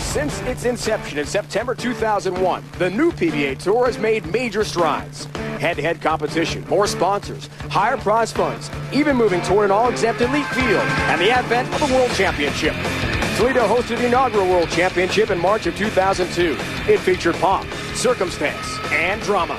Since its inception in September 2001, the new PBA Tour has made major strides. Head-to-head competition, more sponsors, higher prize funds, even moving toward an all-exempt elite field, and the advent of the World Championship. Toledo hosted the inaugural World Championship in March of 2002. It featured pomp, circumstance, and drama.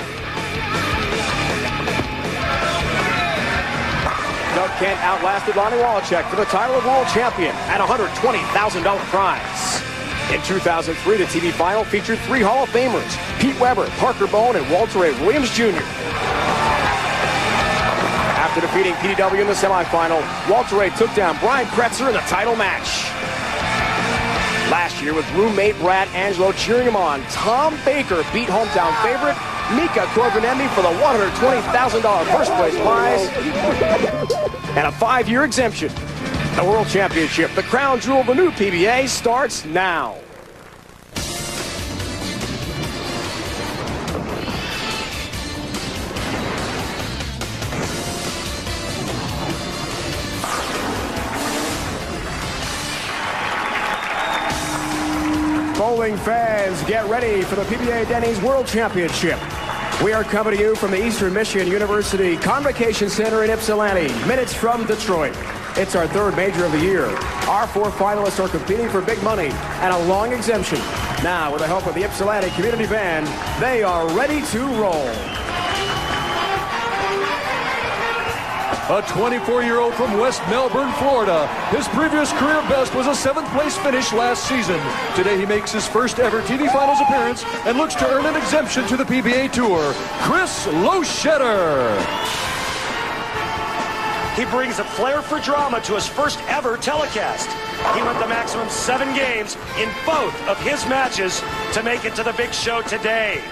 Doug Kent outlasted Lonnie Wallachek for the title of World Champion at a $120,000 prize. In 2003, the TV final featured 3 Hall of Famers, Pete Weber, Parker Bowen, and Walter A. Williams Jr. After defeating PDW in the semifinal, Walter A. took down Brian Kretzer in the title match. Last year, with roommate Brad Angelo cheering him on, Tom Baker beat hometown favorite Mika Korvanemi for the $120,000 first place prize and a 5-year exemption. The World Championship, the crown jewel of the new PBA, starts now. Bowling fans, get ready for the PBA Denny's World Championship. We are coming to you from the Eastern Michigan University Convocation Center in Ypsilanti, minutes from Detroit. It's our 3rd major of the year. Our 4 finalists are competing for big money and a long exemption. Now, with the help of the Ypsilanti Community Band, they are ready to roll. A 24-year-old from West Melbourne, Florida. His previous career best was a 7th place finish last season. Today he makes his first ever TV Finals appearance and looks to earn an exemption to the PBA Tour. Chris Loschetter. He brings a flair for drama to his first ever telecast. He went the maximum 7 games in both of his matches to make it to the big show today.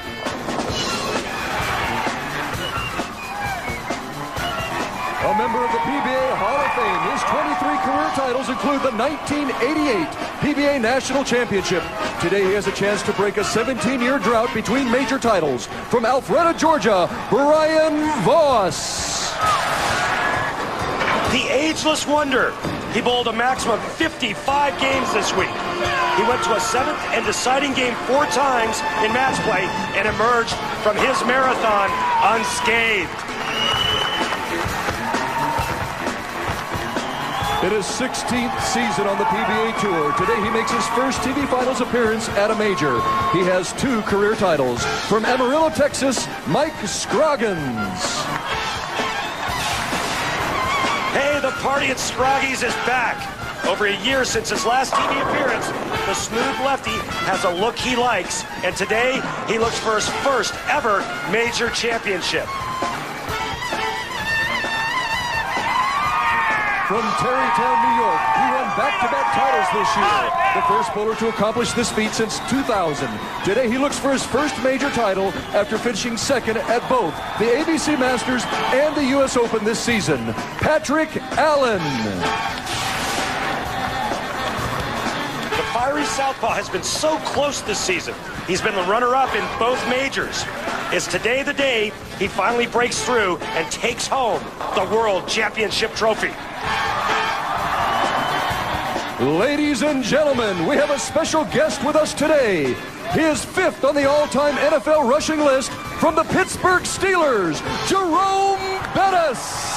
A member of the PBA Hall of Fame, his 23 career titles include the 1988 PBA National Championship. Today he has a chance to break a 17-year drought between major titles. From Alpharetta, Georgia, Brian Voss. The ageless wonder. He bowled a maximum of 55 games this week. He went to a 7th and deciding game 4 times in match play and emerged from his marathon unscathed. In his 16th season on the PBA Tour, today he makes his first TV Finals appearance at a major. He has 2 career titles. From Amarillo, Texas, Mike Scroggins. Hey, the party at Scroggins is back. Over a year since his last TV appearance, the smooth lefty has a look he likes, and today he looks for his first ever major championship. From Tarrytown, New York, he won back-to-back titles this year. The first bowler to accomplish this feat since 2000. Today he looks for his first major title after finishing 2nd at both the ABC Masters and the U.S. Open this season. Patrick Allen. The fiery southpaw has been so close this season. He's been the runner-up in both majors. Is today the day he finally breaks through and takes home the World Championship trophy? Ladies and gentlemen, we have a special guest with us today. He is 5th on the all-time NFL rushing list from the Pittsburgh Steelers, Jerome Bennis.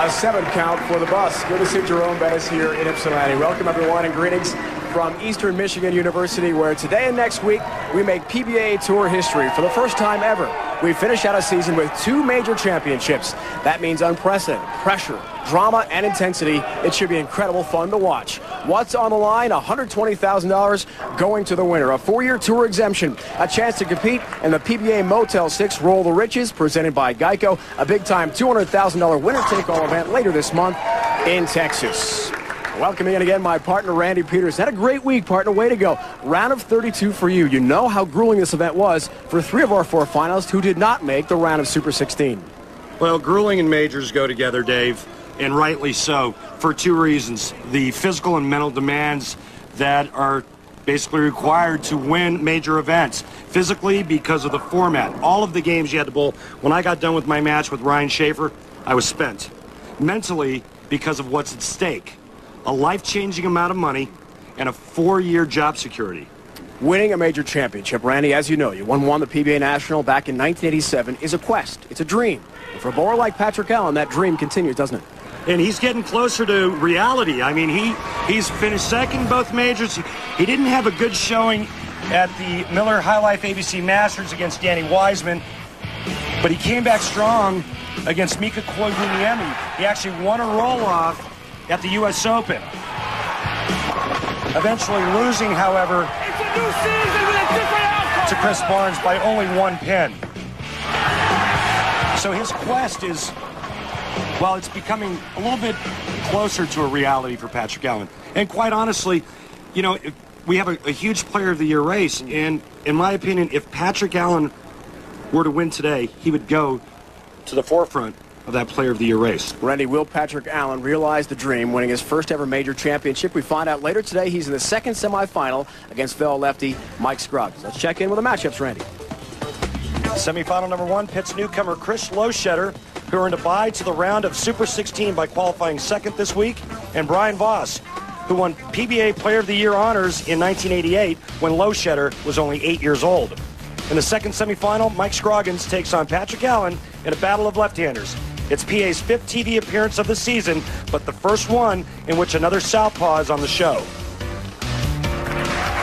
A 7 count for the bus. Good to see Jerome Bennis here in Ypsilanti. Welcome, everyone, and greetings from Eastern Michigan University, where today and next week we make PBA Tour history. For the first time ever, we finish out a season with 2 major championships. That means unprecedented pressure, drama, and intensity. It should be incredible fun to watch. What's on the line? $120,000 going to the winner. A 4-year tour exemption. A chance to compete in the PBA Motel 6 Roll the Riches, presented by Geico. A big-time $200,000 winner-take-all event later this month in Texas. Welcoming in again my partner, Randy Peters. Had a great week, partner. Way to go. Round of 32 for you. You know how grueling this event was for 3 of our 4 finalists who did not make the round of Super 16. Well, grueling and majors go together, Dave, and rightly so, for 2 reasons. The physical and mental demands that are basically required to win major events. Physically, because of the format. All of the games you had to bowl. When I got done with my match with Ryan Schaefer, I was spent. Mentally, because of what's at stake. A life-changing amount of money and a 4-year job security. Winning a major championship, Randy, as you know, you won the PBA National back in 1987, is a quest. It's a dream. And for a bowler like Patrick Allen, that dream continues, doesn't it? And he's getting closer to reality. I mean, he's finished second in both majors. He didn't have a good showing at the Miller High Life ABC Masters against Danny Wiseman, but he came back strong against Mika Koivuniemi. He actually won a roll-off at the U.S. Open. Eventually losing, however, to Chris Barnes by only 1 pin. So his quest is, well, it's becoming a little bit closer to a reality for Patrick Allen. And quite honestly, you know, we have a huge Player of the Year race, and in my opinion, if Patrick Allen were to win today, he would go to the forefront of that Player of the Year race. Randy, will Patrick Allen realize the dream, winning his first ever major championship? We find out later today. He's in the 2nd semifinal against fellow lefty Mike Scroggins. Let's check in with the matchups, Randy. Semifinal number 1 pits newcomer Chris Loschetter, who earned a bye to the round of Super 16 by qualifying 2nd this week, and Brian Voss, who won PBA Player of the Year honors in 1988 when Loschetter was only 8 years old. In the 2nd semifinal, Mike Scroggins takes on Patrick Allen in a battle of left-handers. It's PA's 5th TV appearance of the season, but the first one in which another southpaw is on the show.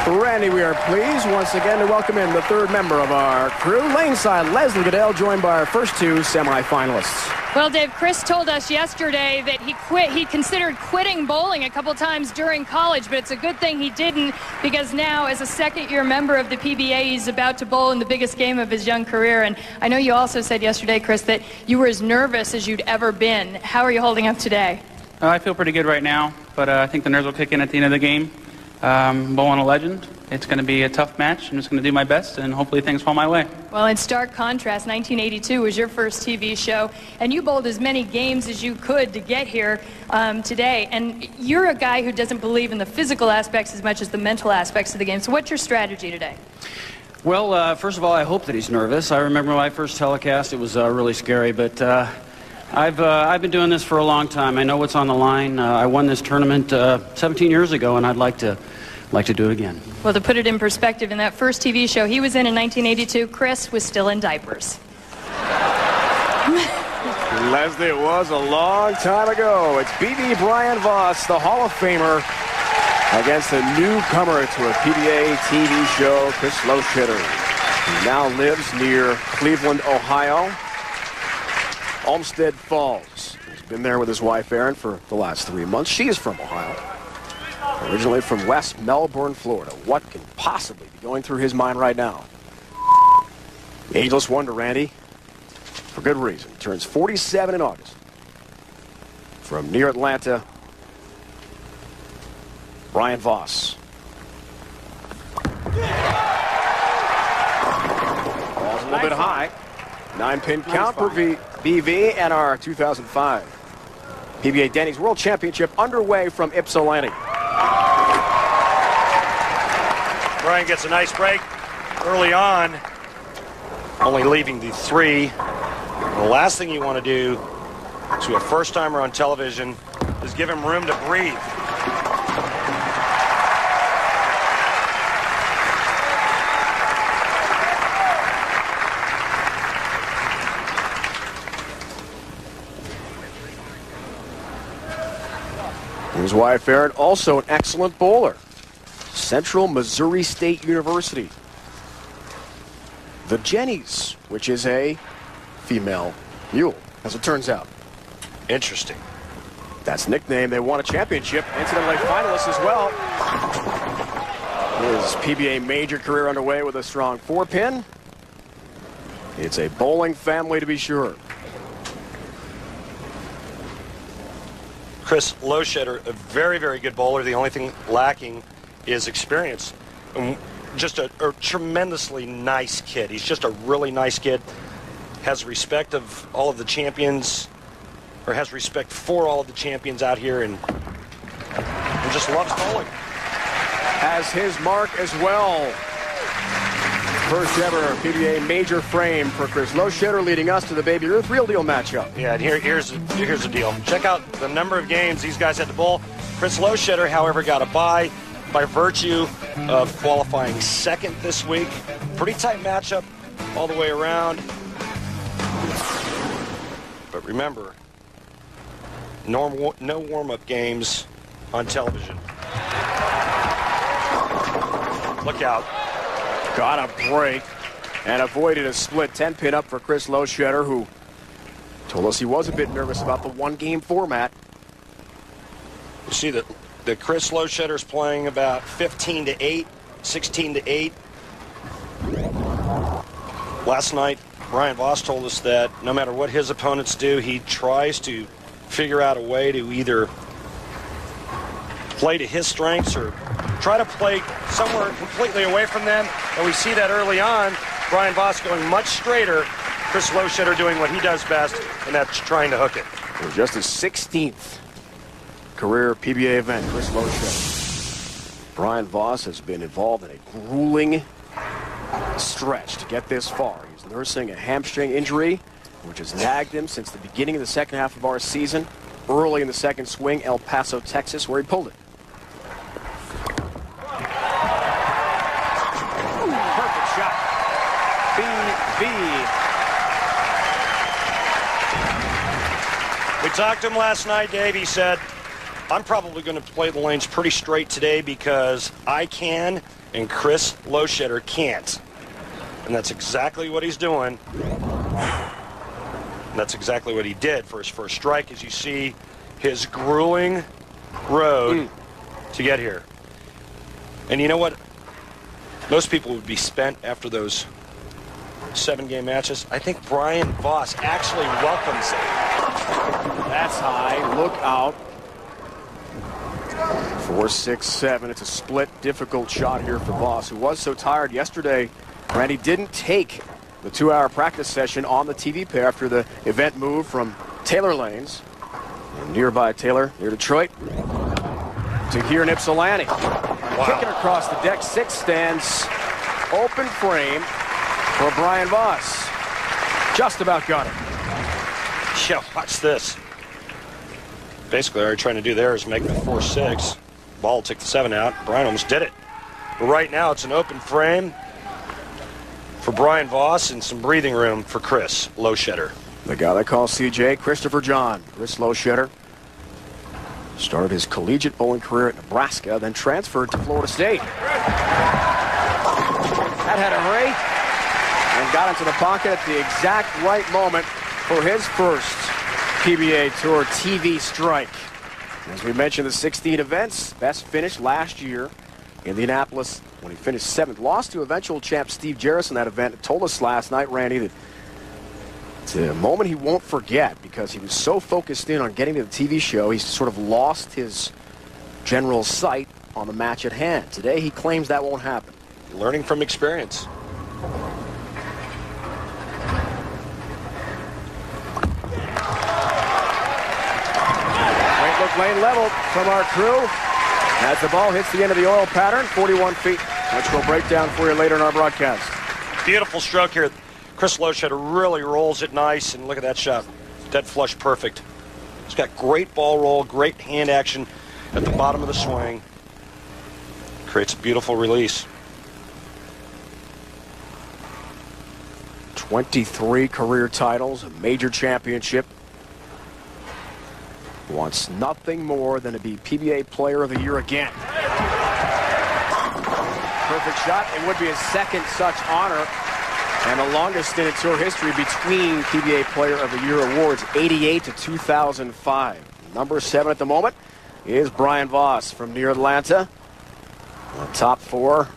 Randy, we are pleased once again to welcome in the 3rd member of our crew, laneside Leslie Goodell, joined by our first 2 semifinalists. Well, Dave, Chris told us yesterday that he considered quitting bowling a couple times during college, but it's a good thing he didn't, because now, as a 2nd-year member of the PBA, he's about to bowl in the biggest game of his young career. And I know you also said yesterday, Chris, that you were as nervous as you'd ever been. How are you holding up today? I feel pretty good right now, but I think the nerves will kick in at the end of the game. Bowling a legend. It's going to be a tough match. I'm just going to do my best, and hopefully things fall my way. Well, in stark contrast, 1982 was your first TV show, and you bowled as many games as you could to get here today. And you're a guy who doesn't believe in the physical aspects as much as the mental aspects of the game. So what's your strategy today? Well, first of all, I hope that he's nervous. I remember my first telecast. It was really scary, but I've been doing this for a long time. I know what's on the line. I won this tournament 17 years ago, and I'd like to do it again. Well, to put it in perspective, in that first TV show he was in 1982, Chris was still in diapers. Leslie, it was a long time ago. It's BB Brian Voss, the Hall of Famer, against a newcomer to a PBA TV show, Chris Loschetter. He now lives near Cleveland, Ohio, Olmsted Falls. He's been there with his wife, Erin, for the last 3 months. She is from Ohio. Originally from West Melbourne, Florida. What can possibly be going through his mind right now? The ageless wonder, Randy, for good reason. Turns 47 in August. From near Atlanta, Brian Voss. Ball's a little bit high. 9-pin count for BV and our 2005 PBA Denny's World Championship underway from Ypsilanti. Brian gets a nice break early on, only leaving the 3. The last thing you want to do to a first-timer on television is give him room to breathe. His wife, Erin, also an excellent bowler. Central Missouri State University. The Jennies, which is a female mule, as it turns out. Interesting. That's the nickname. They won a championship. NCAA finalists as well. His PBA major career underway with a strong 4-pin. It's a bowling family, to be sure. Chris Loschetter, a very, very good bowler. The only thing lacking is experience. Just a tremendously nice kid. He's just a really nice kid. Has respect of all of the champions, or has respect for all of the champions out here, and just loves bowling. Has his mark as well. First ever PBA major frame for Chris Loschetter, leading us to the Baby Ruth Real Deal matchup. Yeah, and here's the deal. Check out the number of games these guys had to bowl. Chris Loschetter, however, got a bye by virtue of qualifying second this week. Pretty tight matchup all the way around. But remember, no warm-up games on television. Look out. Got a break and avoided a split. 10-pin up for Chris Loschetter, who told us he was a bit nervous about the one-game format. You see that Chris Lochetter's playing about 15-8, 16-8. Last night, Brian Voss told us that no matter what his opponents do, he tries to figure out a way to either play to his strengths or try to play somewhere completely away from them. And we see that early on. Brian Voss going much straighter. Chris Loschetter doing what he does best, and that's trying to hook it. It was just his 16th career PBA event, Chris Loschetter. Brian Voss has been involved in a grueling stretch to get this far. He's nursing a hamstring injury, which has nagged him since the beginning of the second half of our season. Early in the second swing, El Paso, Texas, where he pulled it. Perfect shot. BB. We talked to him last night, Dave. He said, I'm probably going to play the lanes pretty straight today because I can and Chris Loschetter can't. And that's exactly what he's doing. And that's exactly what he did for his first strike, as you see his grueling road to get here. And you know what? Most people would be spent after those 7-game matches. I think Brian Voss actually welcomes it. That's high. Look out. 4-6-7. It's a split, difficult shot here for Voss, who was so tired yesterday. Randy didn't take the 2-hour practice session on the TV pair after the event moved from Taylor Lanes, in nearby Taylor, near Detroit, to here in Ypsilanti. Wow. Kicking across the deck, 6 stands, open frame for Brian Voss. Just about got it. Yeah, watch this. Basically, all you're trying to do there is make the 4-6. Ball took the 7 out. Brian almost did it. But right now, it's an open frame for Brian Voss and some breathing room for Chris Loschetter. The guy they call CJ, Christopher John. Chris Loschetter started his collegiate bowling career at Nebraska, then transferred to Florida State. That had a hurry and got into the pocket at the exact right moment for his first PBA Tour TV strike. As we mentioned, the 16 events, best finish last year. Indianapolis, when he finished 7th, lost to eventual champ Steve Jarris in that event. It told us last night, Randy, that it's a moment he won't forget because he was so focused in on getting to the TV show, he sort of lost his general sight on the match at hand. Today, he claims that won't happen. Learning from experience. Great look lane level from our crew. As the ball hits the end of the oil pattern, 41 feet, which we'll break down for you later in our broadcast. Beautiful stroke here. Chris Loschetter really rolls it nice, and look at that shot. Dead flush perfect. He's got great ball roll, great hand action at the bottom of the swing. Creates a beautiful release. 23 career titles, a major championship. Wants nothing more than to be PBA Player of the Year again. Perfect shot. It would be his second such honor and the longest in tour history between PBA Player of the Year awards, 88 to 2005. Number 7 at the moment is Brian Voss from near Atlanta. The top 4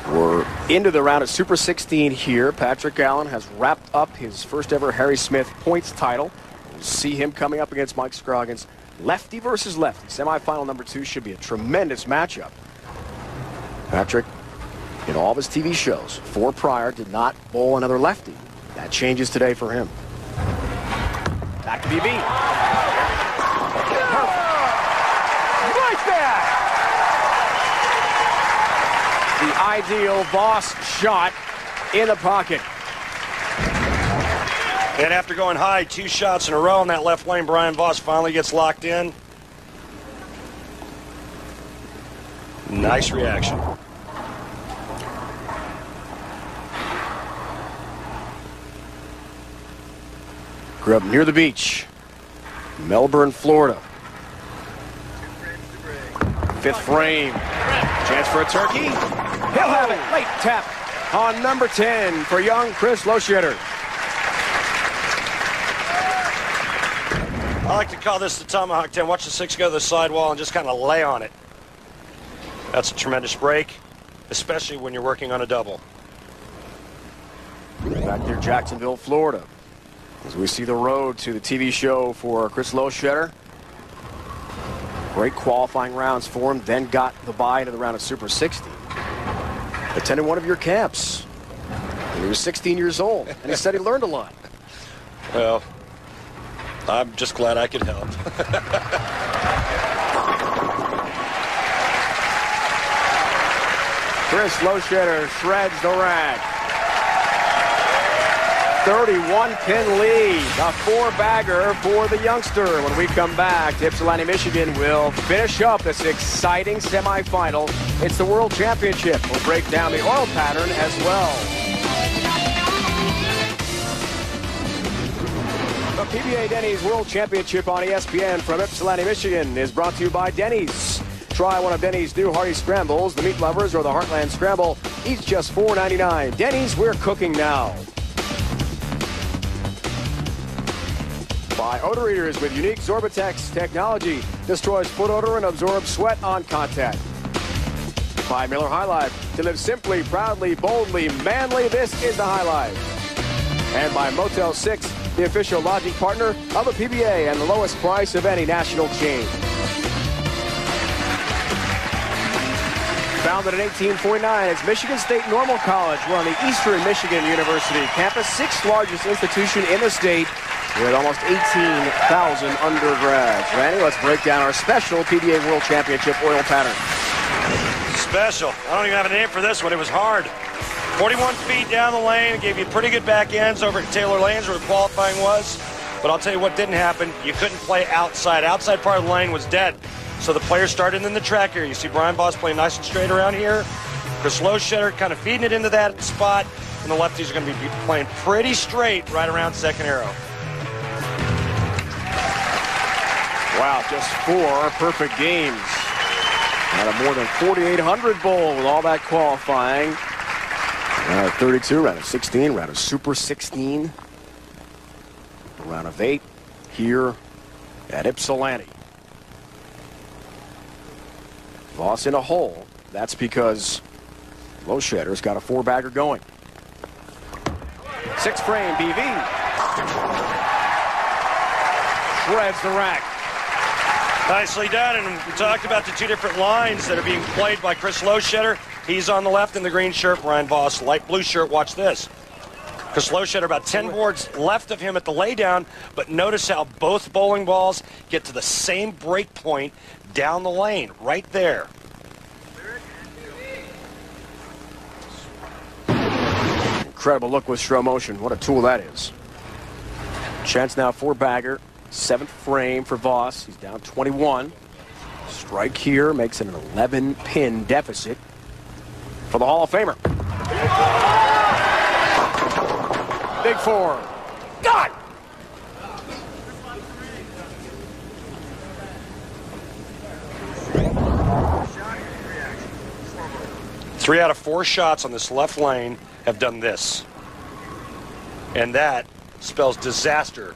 we're into the round of Super 16 here. Patrick Allen has wrapped up his first ever Harry Smith points title. We'll see him coming up against Mike Scroggins Lefty versus lefty. Semifinal number 2 should be a tremendous matchup. Patrick, in all of his TV shows, 4 prior, did not bowl another lefty. That changes today for him. Back to BB. Perfect. Right there. The ideal Voss shot in the pocket. And after going high 2 shots in a row in that left lane, Brian Voss finally gets locked in. Nice reaction. Grew up near the beach, Melbourne, Florida. 5th frame. Chance for a turkey. He'll have it. Late tap on number 10 for young Chris Loschetter. I like to call this the tomahawk 10. Watch the 6 go to the sidewall and just kind of lay on it. That's a tremendous break, especially when you're working on a double. Back there, Jacksonville, Florida. As we see the road to the TV show for Chris Loschetter. Great qualifying rounds for him, then got the bye into the round of Super 60. Attended one of your camps when he was 16 years old, and he said he learned a lot. Well, I'm just glad I could help. Chris Loschetter shreds the rag. 31-pin lead, a 4-bagger for the youngster. When we come back to Ypsilanti, Michigan, we'll finish up this exciting semifinal. It's the World Championship. We'll break down the oil pattern as well. The PBA Denny's World Championship on ESPN from Ypsilanti, Michigan is brought to you by Denny's. Try one of Denny's new hearty scrambles, the meat lovers or the Heartland Scramble, each just $4.99. Denny's, we're cooking now. By odor eaters with unique Zorbatex technology. Destroys foot odor and absorbs sweat on contact. By Miller High Life. To live simply, proudly, boldly, manly, this is the High Life. And by Motel 6, the official lodging partner of the PBA and the lowest price of any national chain. Founded in 1849 as Michigan State Normal College, we're on the Eastern Michigan University campus, 6th largest institution in the state with almost 18,000 undergrads. Randy, let's break down our special PBA World Championship oil pattern. Special. I don't even have a name for this one. It was hard. 41 feet down the lane. It gave you pretty good back ends over at Taylor Lanes where the qualifying was. But I'll tell you what didn't happen. You couldn't play outside. Outside part of the lane was dead. So the players started in the track here. You see Brian Voss playing nice and straight around here. Chris Loschetter kind of feeding it into that spot. And the lefties are going to be playing pretty straight right around second arrow. Wow, just 4 perfect games. Out of more than 4,800 bowl with all that qualifying. Round of 32, round of 16, round of Super 16. Round of 8 here at Ypsilanti. Voss in a hole. That's because Lochetter's got a 4-bagger going. 6 frame BV. Shreds the rack. Nicely done, and we talked about the 2 different lines that are being played by Chris Loschetter. He's on the left in the green shirt, Brian Voss, light blue shirt. Watch this. Chris Loschetter about 10 boards left of him at the laydown, but notice how both bowling balls get to the same break point down the lane, right there. Incredible look with slow motion. What a tool that is. Chance now 4-bagger. 7th frame for Voss. He's down 21. Strike here makes it an 11-pin deficit for the Hall of Famer. Big 4. God! Three out of 4 shots on this left lane have done this. And that spells disaster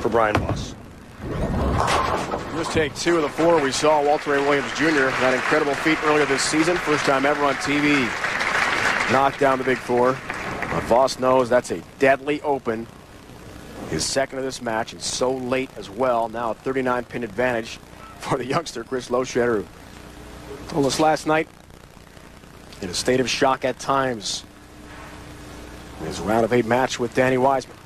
for Brian Voss. Just take 2 of the 4 we saw Walter A. Williams Jr. That incredible feat earlier this season. First time ever on TV. Knocked down the big 4. But Voss knows that's a deadly open His second of this match, and so late as well. Now a 39-pin advantage for the youngster, Chris Loschetter, who told us last night in a state of shock at times in his round of 8 match with Danny Wiseman.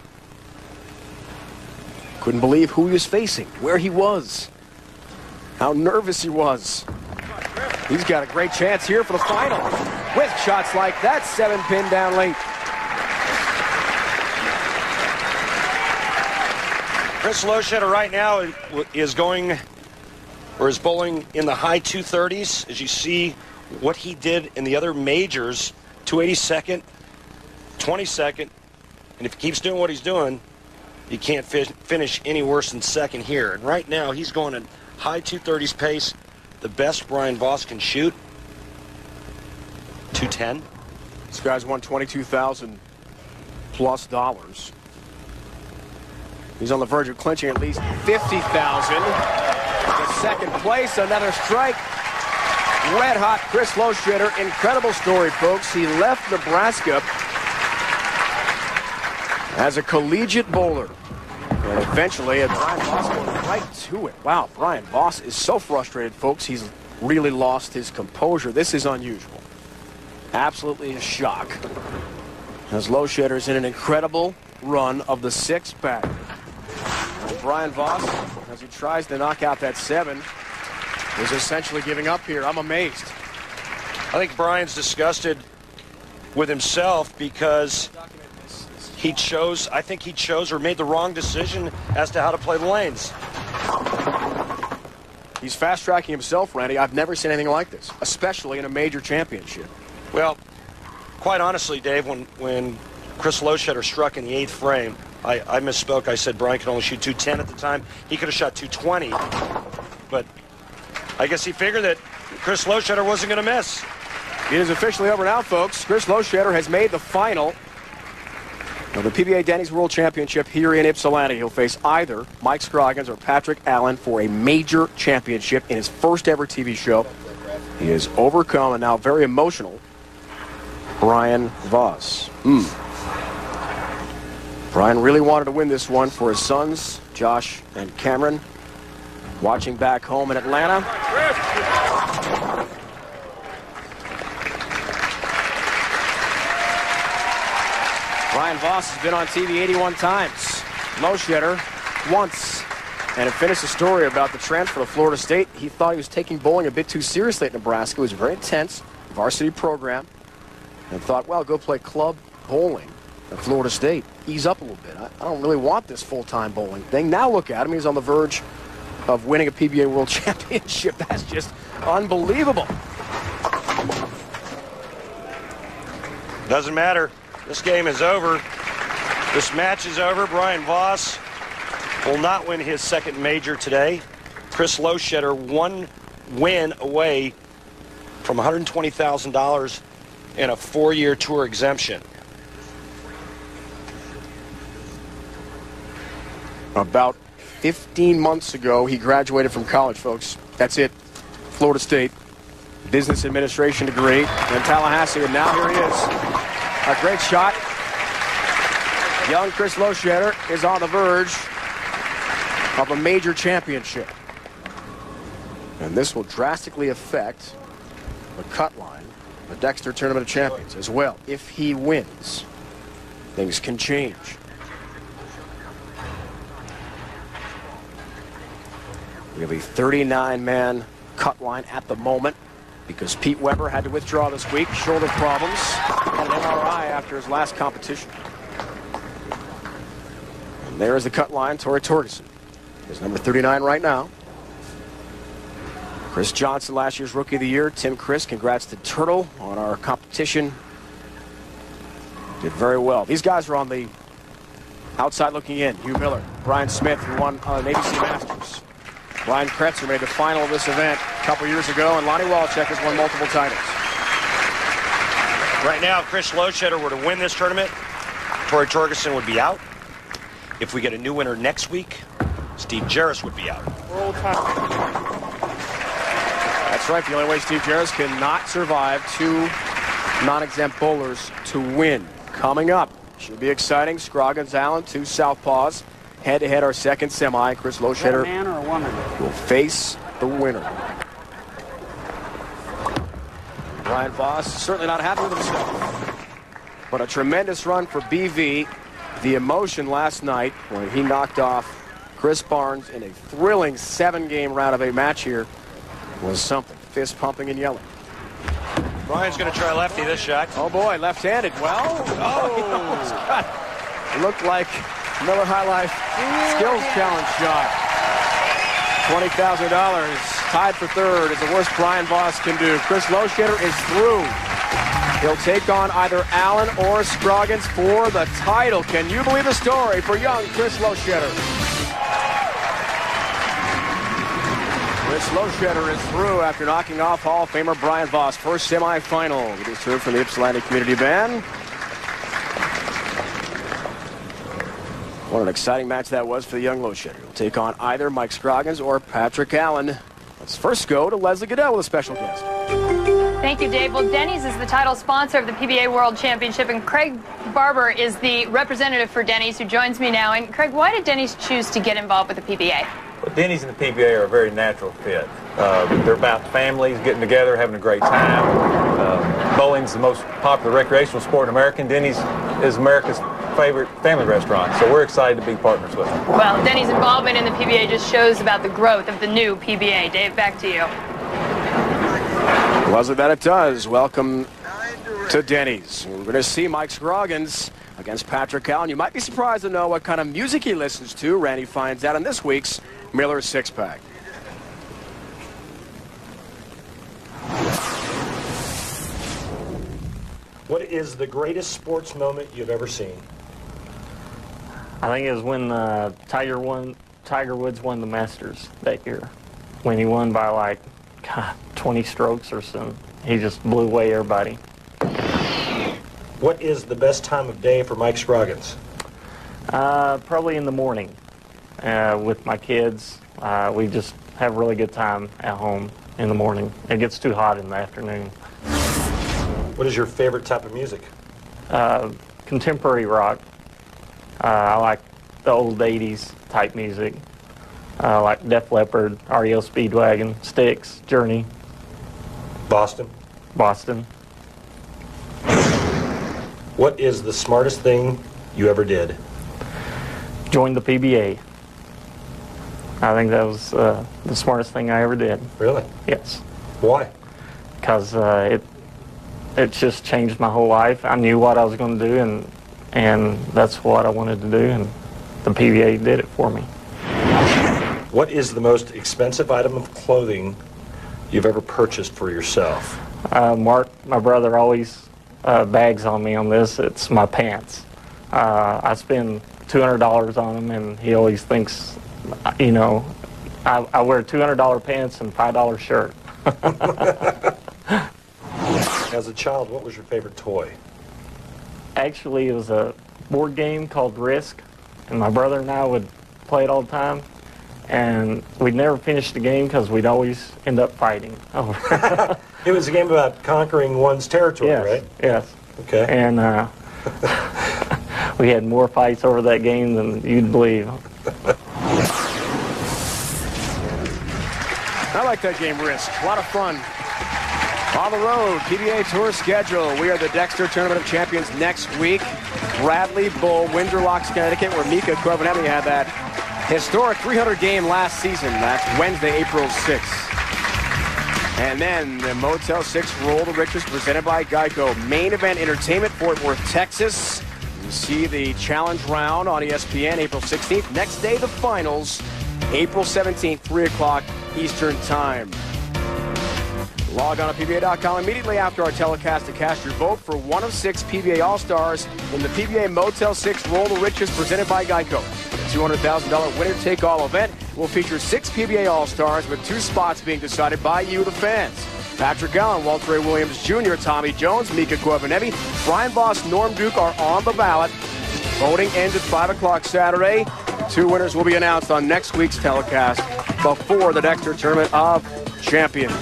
Couldn't believe who he was facing, where he was, how nervous he was. He's got a great chance here for the final. With shots like that, 7-pin down late. Chris Loschetter right now is going, or is bowling in the high 230s. As you see what he did in the other majors, 282nd, 22nd, and if he keeps doing what he's doing, he can't finish any worse than second here. And right now, he's going at high 230s pace, the best Brian Voss can shoot, 210. This guy's won $22,000 plus. He's on the verge of clinching at least $50,000. The second place, another strike. Red hot Chris Loschetter. Incredible story, folks. He left Nebraska as a collegiate bowler. And eventually, Brian Voss going right to it. Wow, Brian Voss is so frustrated, folks. He's really lost his composure. This is unusual. Absolutely a shock. As Lochetter's in an incredible run of the 6-pack. Brian Voss, as he tries to knock out that 7, is essentially giving up here. I'm amazed. I think Brian's disgusted with himself because he chose or made the wrong decision as to how to play the lanes. He's fast-tracking himself, Randy. I've never seen anything like this, especially in a major championship. Well, quite honestly, Dave, when Chris Loschetter struck in the 8th frame, I misspoke. I said Brian could only shoot 210 at the time. He could have shot 220. But I guess he figured that Chris Loschetter wasn't going to miss. It is officially over now, folks. Chris Loschetter has made the final of the PBA Denny's World Championship here in Ypsilanti. He'll face either Mike Scroggins or Patrick Allen for a major championship in his first ever TV show. He has overcome and now very emotional Brian Voss. Brian really wanted to win this one for his sons, Josh and Cameron, watching back home in Atlanta. Brian Voss has been on TV 81 times. Loschetter once. And it finished the story about the transfer to Florida State. He thought he was taking bowling a bit too seriously at Nebraska. It was a very intense varsity program. And thought, well, go play club bowling at Florida State. Ease up a little bit. I don't really want this full-time bowling thing. Now look at him. He's on the verge of winning a PBA World Championship. That's just unbelievable. Doesn't matter. This game is over. This match is over. Brian Voss will not win his second major today. Chris Loschetter, one win away from $120,000 and a 4-year tour exemption. About 15 months ago, he graduated from college, folks. That's it. Florida State. Business administration degree in Tallahassee, and now here he is. A great shot. Young Chris Loschetter is on the verge of a major championship. And this will drastically affect the cut line, the Dexter Tournament of Champions as well. If he wins, things can change. We have a 39-man cut line at the moment because Pete Weber had to withdraw this week, shoulder problems, and an MRI after his last competition. And there is the cut line. Torrey Torgerson is number 39 right now. Chris Johnson, last year's Rookie of the Year. Tim Chris, congrats to Turtle on our competition. Did very well. These guys are on the outside looking in. Hugh Miller, Brian Smith, who won an ABC Masters. Brian Kretzer made the final of this event a couple years ago, and Lonnie Walchek has won multiple titles. Right now, if Chris Loschetter were to win this tournament, Torrey Torgerson would be out. If we get a new winner next week, Steve Jarris would be out. That's right. The only way Steve Jarris cannot survive two non-exempt bowlers to win. Coming up, Should be exciting. Scroggins, Allen, two southpaws. Head-to-head our second semi. Chris Loschetter a man or a woman? will face the winner. Brian Voss certainly not happy with himself. But a tremendous run for BV. The emotion last night when he knocked off Chris Barnes in a thrilling 7-game round of a match here was something. Fist pumping and yelling. Brian's going to try lefty this shot. Oh boy, left-handed. Well, it looked like Miller High Life Skills Challenge shot. $20,000 tied for third is the worst Brian Voss can do. Chris Loschetter is through. He'll take on either Allen or Scroggins for the title. Can you believe the story for young Chris Loschetter? Chris Loschetter is through after knocking off Hall of Famer Brian Voss. First semifinal. We just heard from the Ypsilanti Community Band. What an exciting match that was for the young Loschetter. He'll take on either Mike Scroggins or Patrick Allen. Let's first go to Leslie Goodell with a special guest. Thank you, Dave. Well, Denny's is the title sponsor of the PBA World Championship, and Craig Barber is the representative for Denny's, who joins me now. And Craig, why did Denny's choose to get involved with the PBA? Well, Denny's and the PBA are a very natural fit. They're about families getting together, having a great time. Bowling's the most popular recreational sport in America, and Denny's is America's favorite family restaurant, so we're excited to be partners with them. Well, Denny's involvement in the PBA just shows about the growth of the new PBA. Dave, back to you. Was it that it does? Welcome to Denny's. We're going to see Mike Scroggins against Patrick Allen. You might be surprised to know what kind of music he listens to. Randy finds out in this week's Miller Six-Pack. What is the greatest sports moment you've ever seen? I think it was when Tiger Woods won the Masters that year. When he won by like 20 strokes or something. He just blew away everybody. What is the best time of day for Mike Scroggins? Probably in the morning with my kids. We just have a really good time at home in the morning. It gets too hot in the afternoon. What is your favorite type of music? Contemporary rock. I like the old 80s type music. Like Def Leppard, REO Speedwagon, Styx, Journey. Boston? Boston. What is the smartest thing you ever did? Joined the PBA. I think that was the smartest thing I ever did. Really? Yes. Why? Because it just changed my whole life. I knew what I was going to do, and that's what I wanted to do, and the PBA did it for me. What is the most expensive item of clothing you've ever purchased for yourself? Mark, my brother, always bags on me on this. It's my pants. I spend $200 on them, and he always thinks, you know, I wear $200 pants and $5 shirt. As a child, what was your favorite toy? Actually, it was a board game called Risk, and my brother and I would play it all the time. And we'd never finish the game because we'd always end up fighting. It was a game about conquering one's territory, yes, right? Yes. Okay. And we had more fights over that game than you'd believe. I like that game, Risk. A lot of fun. On the road, PBA Tour schedule. We are the Dexter Tournament of Champions next week. Bradley Bull, Windsor Locks, Connecticut, where Mika Kovanemi had that historic 300 game last season. That's Wednesday, April 6th. And then the Motel 6 Roll the Riches presented by Geico. Main event entertainment, Fort Worth, Texas. You see the challenge round on ESPN April 16th. Next day, the finals, April 17th, 3 o'clock Eastern Time. Log on to PBA.com immediately after our telecast to cast your vote for one of 6 PBA All-Stars in the PBA Motel 6 Roll the Riches presented by Geico. The $200,000 winner-take-all event will feature 6 PBA All-Stars with 2 spots being decided by you, the fans. Patrick Allen, Walter Ray Williams Jr., Tommy Jones, Mika Kovanemi, Brian Voss, Norm Duke are on the ballot. Voting ends at 5 o'clock Saturday. 2 winners will be announced on next week's telecast before the Dexter Tournament of Champions.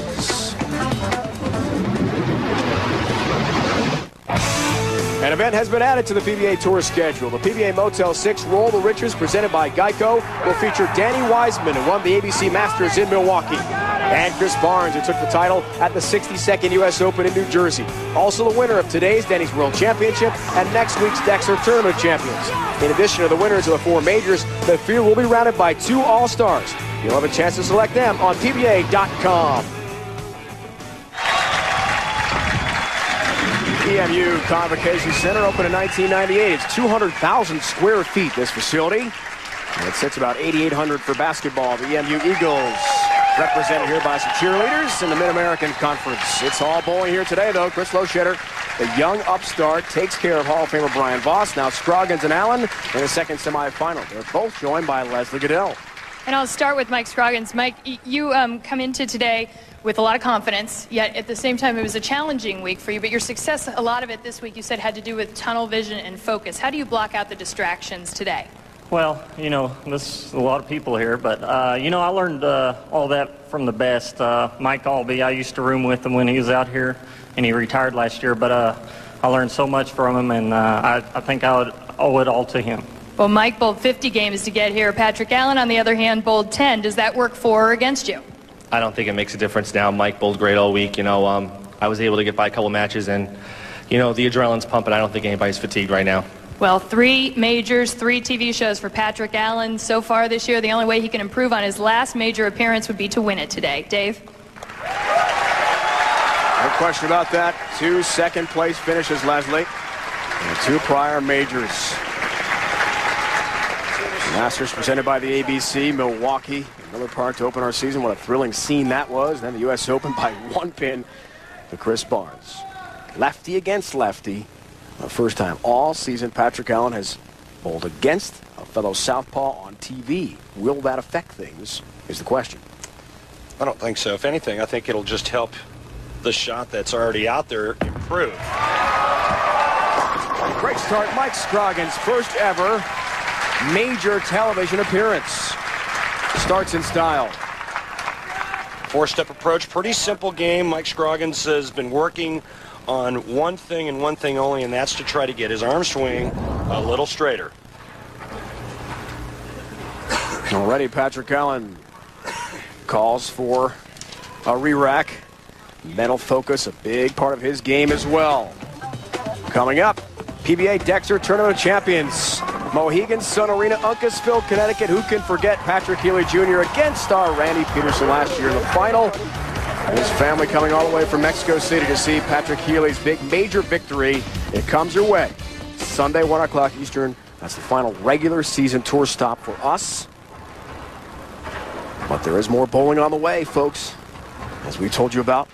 An event has been added to the PBA Tour schedule. The PBA Motel 6 Roll the Riches, presented by Geico, will feature Danny Wiseman, who won the ABC Masters in Milwaukee, and Chris Barnes, who took the title at the 62nd U.S. Open in New Jersey. Also the winner of today's Denny's World Championship and next week's Dexter Tournament champions. In addition to the winners of the 4 majors, the field will be rounded by 2 All-Stars. You'll have a chance to select them on PBA.com. EMU Convocation Center opened in 1998. It's 200,000 square feet, this facility. And it sits about 8,800 for basketball. The EMU Eagles represented here by some cheerleaders in the Mid-American Conference. It's all bowling here today, though. Chris Loschetter, the young upstart, takes care of Hall of Famer Brian Voss. Now Scroggins and Allen in the second semifinal. They're both joined by Leslie Goodell. And I'll start with Mike Scroggins. Mike, you come into today with a lot of confidence, yet at the same time it was a challenging week for you, but your success, a lot of it this week, you said, had to do with tunnel vision and focus. How do you block out the distractions today? Well, there's a lot of people here, but, I learned all that from the best. Mike Albee, I used to room with him when he was out here, and he retired last year, but I learned so much from him, and I think I would owe it all to him. Well, Mike bowled 50 games to get here. Patrick Allen, on the other hand, bowled 10. Does that work for or against you? I don't think it makes a difference now. Mike bowled great all week. I was able to get by a couple matches, and, the adrenaline's pumping. I don't think anybody's fatigued right now. Well, 3 majors, 3 TV shows for Patrick Allen so far this year. The only way he can improve on his last major appearance would be to win it today. Dave? No question about that. 2 second-place finishes, Leslie, and 2 prior majors. Masters presented by the ABC, Milwaukee, Miller Park to open our season. What a thrilling scene that was. Then the U.S. Open by 1 pin to Chris Barnes. Lefty against lefty. The first time all season Patrick Allen has bowled against a fellow southpaw on TV. Will that affect things is the question. I don't think so. If anything, I think it'll just help the shot that's already out there improve. Great start, Mike Scroggins, first ever major television appearance. Starts in style. 4-step approach, pretty simple game. Mike Scroggins has been working on one thing and one thing only, and that's to try to get his arm swing a little straighter. Already Patrick Allen calls for a re-rack. Mental focus, a big part of his game as well. Coming up, PBA Dexter Tournament champions. Mohegan Sun Arena, Uncasville, Connecticut. Who can forget Patrick Healy Jr. against star Randy Peterson last year in the final? His family coming all the way from Mexico City to see Patrick Healy's big major victory. It comes your way. Sunday, 1 o'clock Eastern. That's the final regular season tour stop for us. But there is more bowling on the way, folks, as we told you about.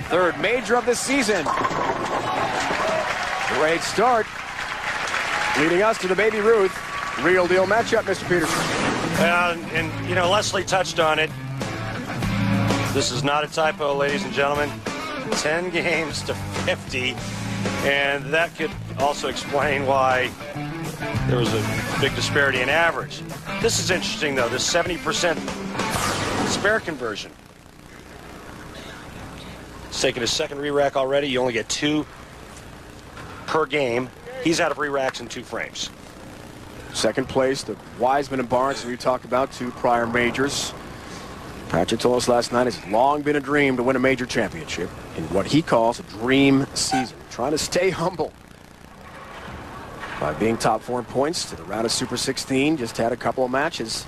Third major of the season. Great start. Leading us to the Baby Ruth. Real deal matchup, Mr. Peterson. And Leslie touched on it. This is not a typo, ladies and gentlemen. 10 games to 50. And that could also explain why there was a big disparity in average. This is interesting, though, this 70% spare conversion. He's taking his second re-rack already. You only get 2 per game. He's out of re-racks in 2 frames. Second place to Wiseman and Barnes, who we talked about, 2 prior majors. Patrick told us last night it's long been a dream to win a major championship in what he calls a dream season. Trying to stay humble by being top 4 in points to the round of Super 16. Just had a couple of matches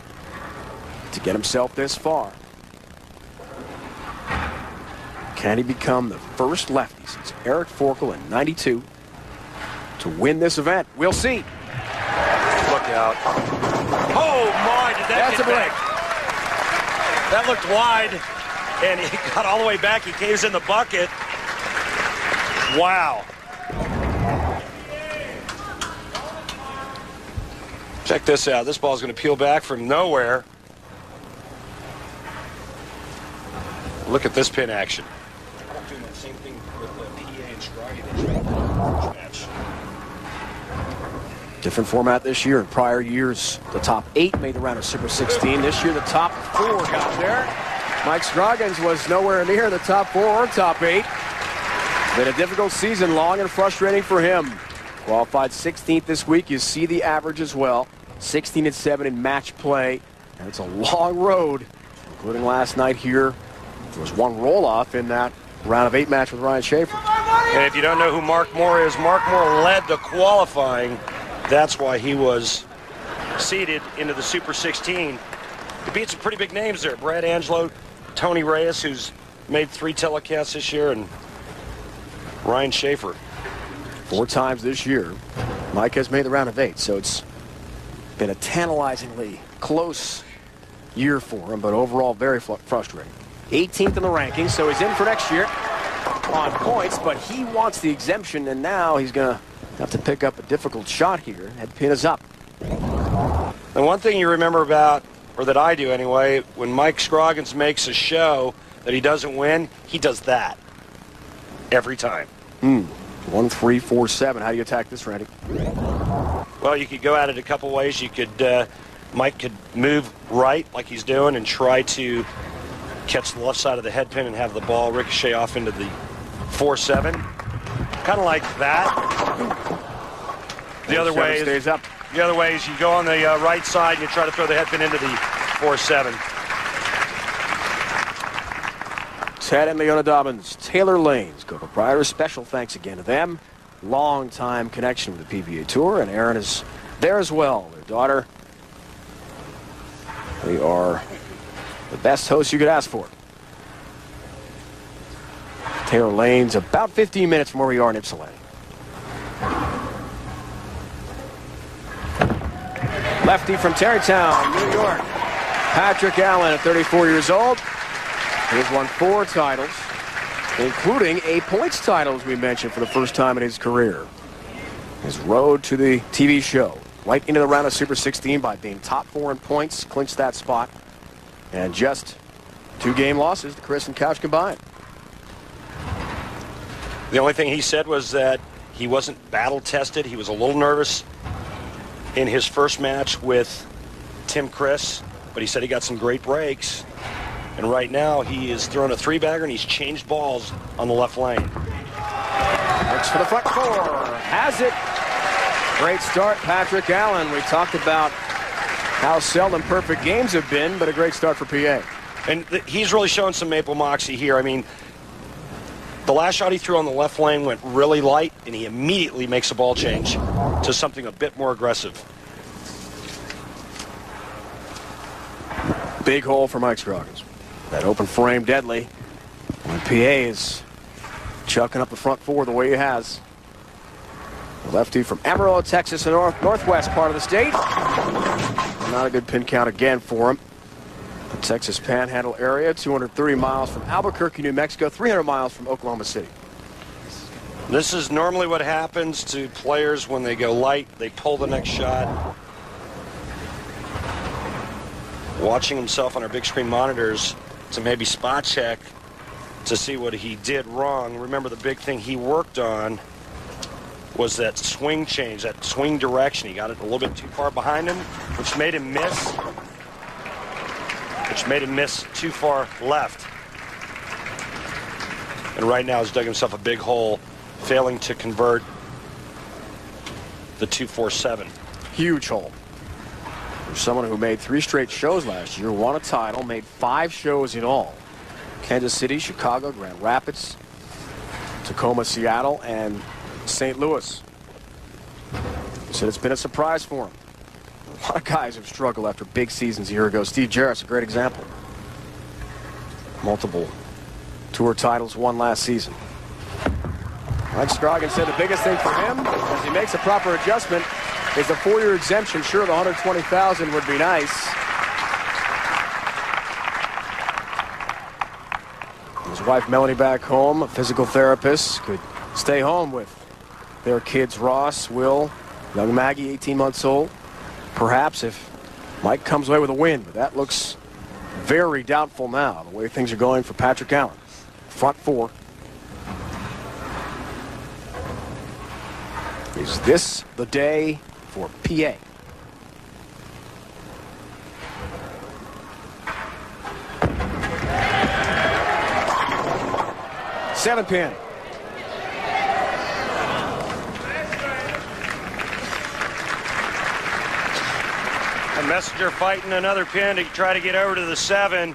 to get himself this far. Can he become the first lefty since Eric Forkel in '92 to win this event? We'll see. Look out. Oh, my, did that get back? That looked wide, and he got all the way back. He caves in the bucket. Wow. Check this out. This ball's going to peel back from nowhere. Look at this pin action. I'm doing the same thing with the PA and Scroggins match. Different format this year. In prior years, the top 8 made the round of Super 16. This year, the top 4 got there. Mike Scroggins was nowhere near the top 4 or top 8. Been a difficult season, long and frustrating for him. Qualified 16th this week. You see the average as well. 16-7 in match play. And it's a long road, including last night here. There was one roll-off in that round of 8 match with Ryan Schaefer. And if you don't know who Mark Moore is, Mark Moore led the qualifying. That's why he was seeded into the Super 16. He beat some pretty big names there. Brad Angelo, Tony Reyes, who's made 3 telecasts this year, and Ryan Schaefer. 4 times this year. Mike has made the round of 8, so it's been a tantalizingly close year for him, but overall very frustrating. 18th in the rankings, so he's in for next year on points, but he wants the exemption, and now he's going to have to pick up a difficult shot here. Head pin is up. And one thing you remember about, or that I do anyway, when Mike Scroggins makes a show that he doesn't win, he does that every time. 1, 3, 4, 7. How do you attack this, Randy? Well, you could go at it a couple ways. You could, Mike could move right like he's doing and try to catch the left side of the head pin and have the ball ricochet off into the 4-7. Kind of like that. The other way stays up. The other way is you go on the right side and you try to throw the head pin into the 4-7. Ted and Leona Dobbins, Taylor Lanes, co-proprietors. Special thanks again to them. Long-time connection with the PBA Tour, and Aaron is there as well. Their daughter. They are the best hosts you could ask for. Taylor Lanes, about 15 minutes from where we are in Ypsilanti. Lefty from Tarrytown, New York. Patrick Allen at 34 years old. He's won 4 titles, including a points title, as we mentioned, for the first time in his career. His road to the TV show, right into the round of Super 16 by being top 4 in points, clinched that spot. And just 2 game losses to Chris and Couch combined. The only thing he said was that he wasn't battle-tested. He was a little nervous in his first match with Tim Chris, but he said he got some great breaks. And right now, he is throwing a 3-bagger, and he's changed balls on the left lane. Looks for the front 4. Has it. Great start, Patrick Allen. We talked about how seldom perfect games have been, but a great start for PA. And he's really showing some Maple moxie here. I mean, the last shot he threw on the left lane went really light, and he immediately makes a ball change to something a bit more aggressive. Big hole for Mike Scroggins. That open frame deadly. When PA is chucking up the front 4 the way he has. The lefty from Amarillo, Texas, the northwest part of the state. Not a good pin count again for him. The Texas Panhandle area, 230 miles from Albuquerque, New Mexico, 300 miles from Oklahoma City. This is normally what happens to players when they go light. They pull the next shot. Watching himself on our big screen monitors to maybe spot check to see what he did wrong. Remember, the big thing he worked on was that swing change, that swing direction. He got it a little bit too far behind him, which made him miss. Too far left. And right now he's dug himself a big hole, failing to convert the 2-4-7. Huge hole. For someone who made 3 straight shows last year, won a title, made 5 shows in all. Kansas City, Chicago, Grand Rapids, Tacoma, Seattle, and St. Louis. He said it's been a surprise for him. A lot of guys have struggled after big seasons a year ago. Steve Jarrett's a great example. Multiple tour titles won last season. Mike Scroggins said the biggest thing for him, as he makes a proper adjustment, is the 4-year exemption. Sure, the $120,000 would be nice. His wife Melanie back home, a physical therapist, could stay home with their kids Ross, Will, young Maggie, 18 months old. Perhaps if Mike comes away with a win, but that looks very doubtful now, the way things are going for Patrick Allen. Front 4. Is this the day for PA. Seven pin. And Messenger fighting another pin to try to get over to the 7.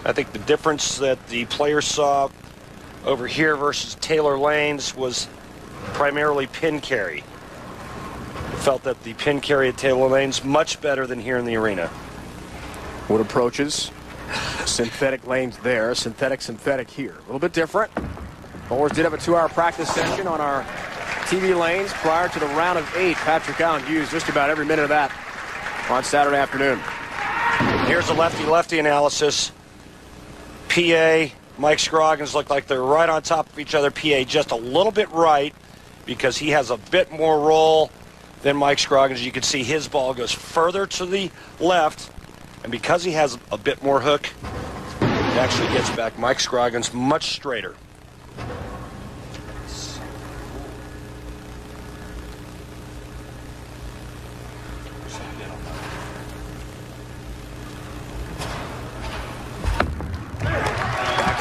I think the difference that the players saw over here versus Taylor Lanes was primarily pin carry. Felt that the pin carry at Taylor Lanes much better than here in the arena. Wood approaches. Synthetic lanes there. Synthetic here. A little bit different. Bowlers did have a 2-hour practice session on our TV lanes prior to the round of 8. Patrick Allen used just about every minute of that on Saturday afternoon. Here's a lefty-lefty analysis. PA, Mike Scroggins look like they're right on top of each other. PA just a little bit right because he has a bit more roll than Mike Scroggins. You can see his ball goes further to the left, and because he has a bit more hook, it actually gets back Mike Scroggins much straighter.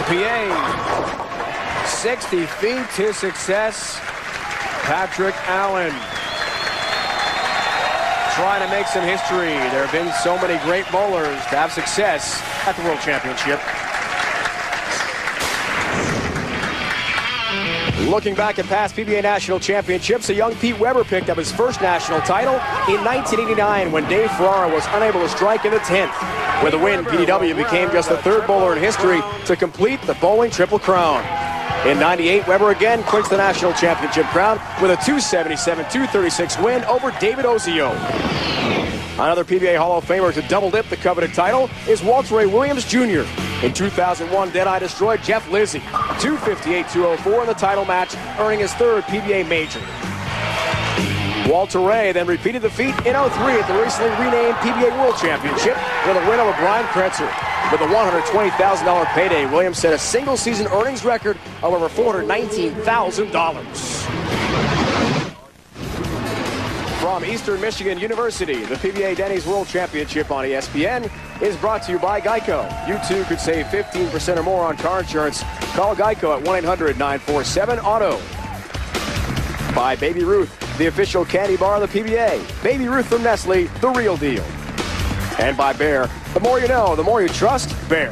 PA, 60 feet to success. Patrick Allen trying to make some history. There have been so many great bowlers to have success at the World Championship. Looking back at past PBA National Championships, a young Pete Weber picked up his first national title in 1989 when Dave Ferrara was unable to strike in the 10th. With a win, PDW became just the 3rd bowler in history to complete the bowling Triple Crown. In 98, Weber again clinched the national championship crown with a 277-236 win over David Ozio. Another PBA Hall of Famer to double-dip the coveted title is Walter Ray Williams Jr. In 2001, Denny destroyed Jeff Lizzie, 258-204 in the title match, earning his 3rd PBA major. Walter Ray then repeated the feat in 03 at the recently renamed PBA World Championship with a win over Brian Kretzer. With a $120,000 payday, Williams set a single-season earnings record of over $419,000. From Eastern Michigan University, the PBA Denny's World Championship on ESPN is brought to you by Geico. You too could save 15% or more on car insurance. Call Geico at 1-800-947-AUTO. By Baby Ruth, the official candy bar of the PBA. Baby Ruth from Nestle, the real deal. And by Bear, the more you know, the more you trust Bear.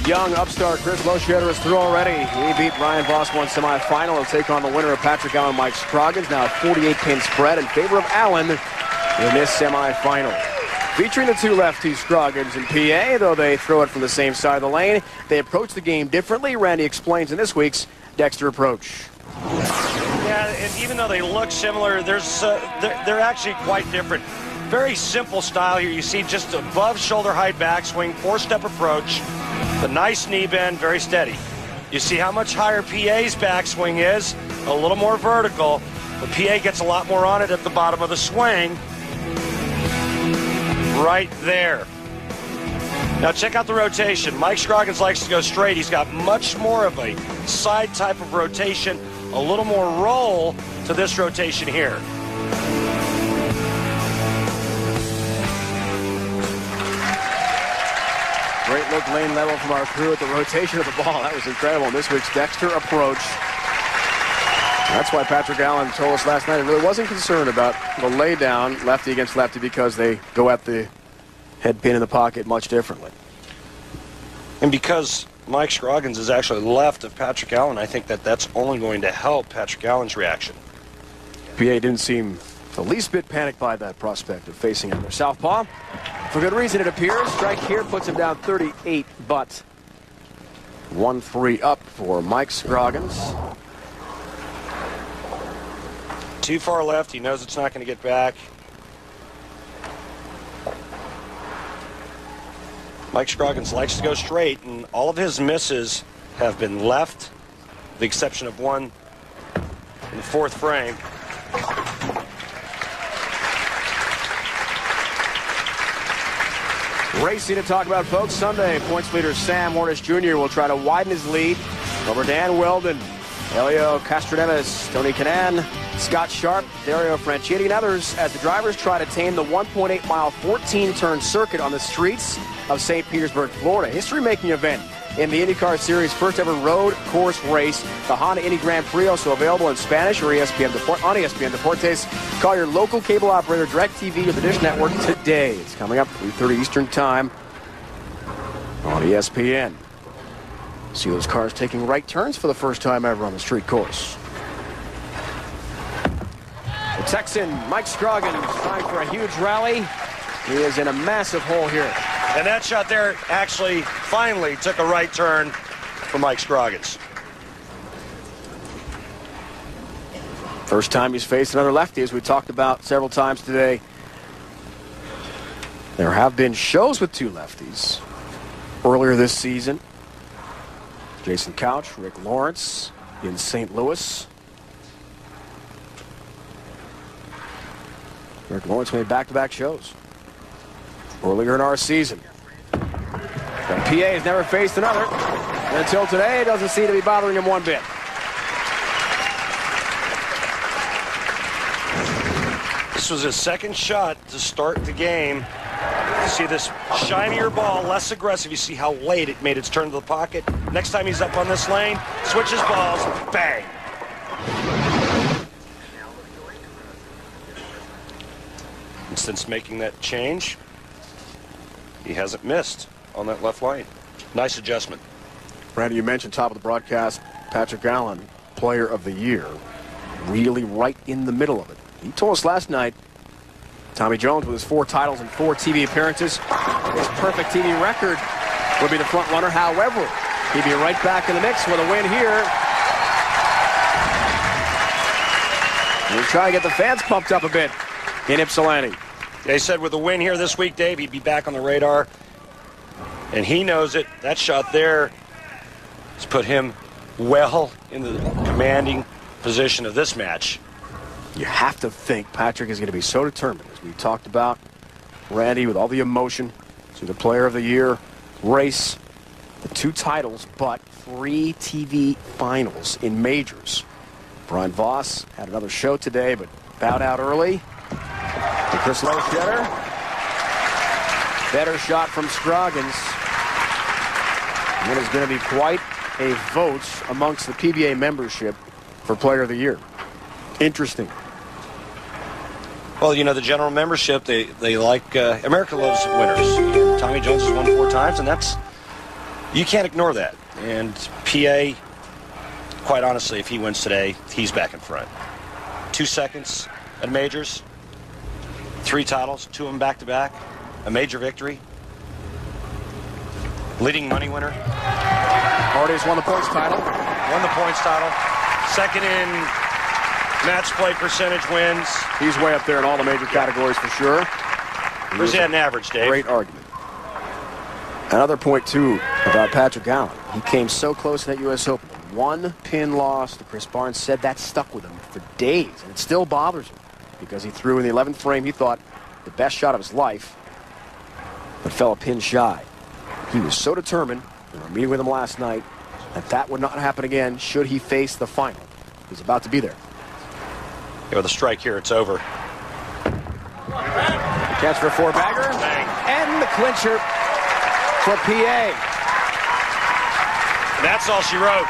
Young upstart Chris Loschetter is through already. He beat Ryan Voss one semifinal. He'll take on the winner of Patrick Allen, Mike Scroggins. Now a 48-pin spread in favor of Allen in this semifinal. Featuring the 2 lefties, Scroggins and PA, though they throw it from the same side of the lane, they approach the game differently. Randy explains in this week's Dexter Approach. Yeah, and even though they look similar, they're actually quite different. Very simple style here. You see just above shoulder height backswing, 4-step approach, the nice knee bend, very steady. You see how much higher PA's backswing is, a little more vertical, but PA gets a lot more on it at the bottom of the swing. Right there. Now check out the rotation. Mike Scroggins likes to go straight. He's got much more of a side type of rotation, a little more roll to this rotation here. Great look lane level from our crew at the rotation of the ball. That was incredible. This week's Dexter Approach. That's why Patrick Allen told us last night he really wasn't concerned about the lay down lefty against lefty because they go at the head pin in the pocket much differently. And because Mike Scroggins is actually left of Patrick Allen, I think that that's only going to help Patrick Allen's reaction. PA didn't seem the least bit panicked by that prospect of facing him. Southpaw, for good reason it appears. Strike here puts him down 38, but 1-3 up for Mike Scroggins. Too far left. He knows it's not going to get back. Mike Scroggins likes to go straight, and all of his misses have been left, with the exception of one in the 4th frame. Racing to talk about, folks. Sunday, points leader Sam Hornish Jr. will try to widen his lead over Dan Weldon, Elio Castroneves, Tony Kanaan, Scott Sharp, Dario Franchitti, and others as the drivers try to tame the 1.8-mile, 14-turn circuit on the streets of St. Petersburg, Florida. History-making event in the IndyCar Series' first-ever road course race. The Honda Indy Grand Prix, also available in Spanish or on ESPN Deportes. Call your local cable operator, DirecTV, or the Dish Network today. It's coming up 3:30 Eastern Time on ESPN. See those cars taking right turns for the first time ever on the street course. The Texan, Mike Scroggins, trying for a huge rally. He is in a massive hole here. And that shot there actually finally took a right turn for Mike Scroggins. First time he's faced another lefty, as we talked about several times today. There have been shows with two lefties earlier this season. Jason Couch, Rick Lawrence in St. Louis. Rick Lawrence made back-to-back shows earlier in our season. The PA has never faced another. And until today, it doesn't seem to be bothering him one bit. This was his second shot to start the game. You see this shinier ball, less aggressive. You see how late it made its turn to the pocket. Next time he's up on this lane, switches balls, bang. And since making that change, he hasn't missed on that left lane. Nice adjustment. Randy, you mentioned top of the broadcast, Patrick Allen, Player of the Year, really right in the middle of it. He told us last night, Tommy Jones with his 4 titles and 4 TV appearances, his perfect TV record would be the front runner. However, he'd be right back in the mix with a win here. We're trying to get the fans pumped up a bit in Ypsilanti. They said with a win here this week, Dave, he'd be back on the radar. And he knows it. That shot there has put him well in the commanding position of this match. You have to think Patrick is going to be so determined, as we talked about, Randy, with all the emotion, to the Player of the Year race, the 2 titles, but 3 TV finals in majors. Brian Voss had another show today, but bowed out early. To Chris Loschetter. Better shot from Scroggins. And it is going to be quite a vote amongst the PBA membership for Player of the Year. Interesting. Well, you know, the general membership, they like, America loves winners. Tommy Jones has won 4 times, and that's, you can't ignore that. And PA, quite honestly, if he wins today, he's back in front. 2 seconds at majors, 3 titles, 2 of them back-to-back, a major victory. Leading money winner. Already has won the points title. Won the points title. Second in match play percentage wins. He's way up there in all the major categories for sure. Where's that in average, Dave? Great argument. Another point, too, about Patrick Allen. He came so close in that U.S. Open. 1 pin loss to Chris Barnes. Said that stuck with him for days, and it still bothers him because he threw in the 11th frame, he thought, the best shot of his life, but fell a pin shy. He was so determined, we were meeting with him last night, that would not happen again should he face the final. He's about to be there. Yeah, with a strike here, it's over. Catch for a 4-bagger. And the clincher for PA. And that's all she wrote.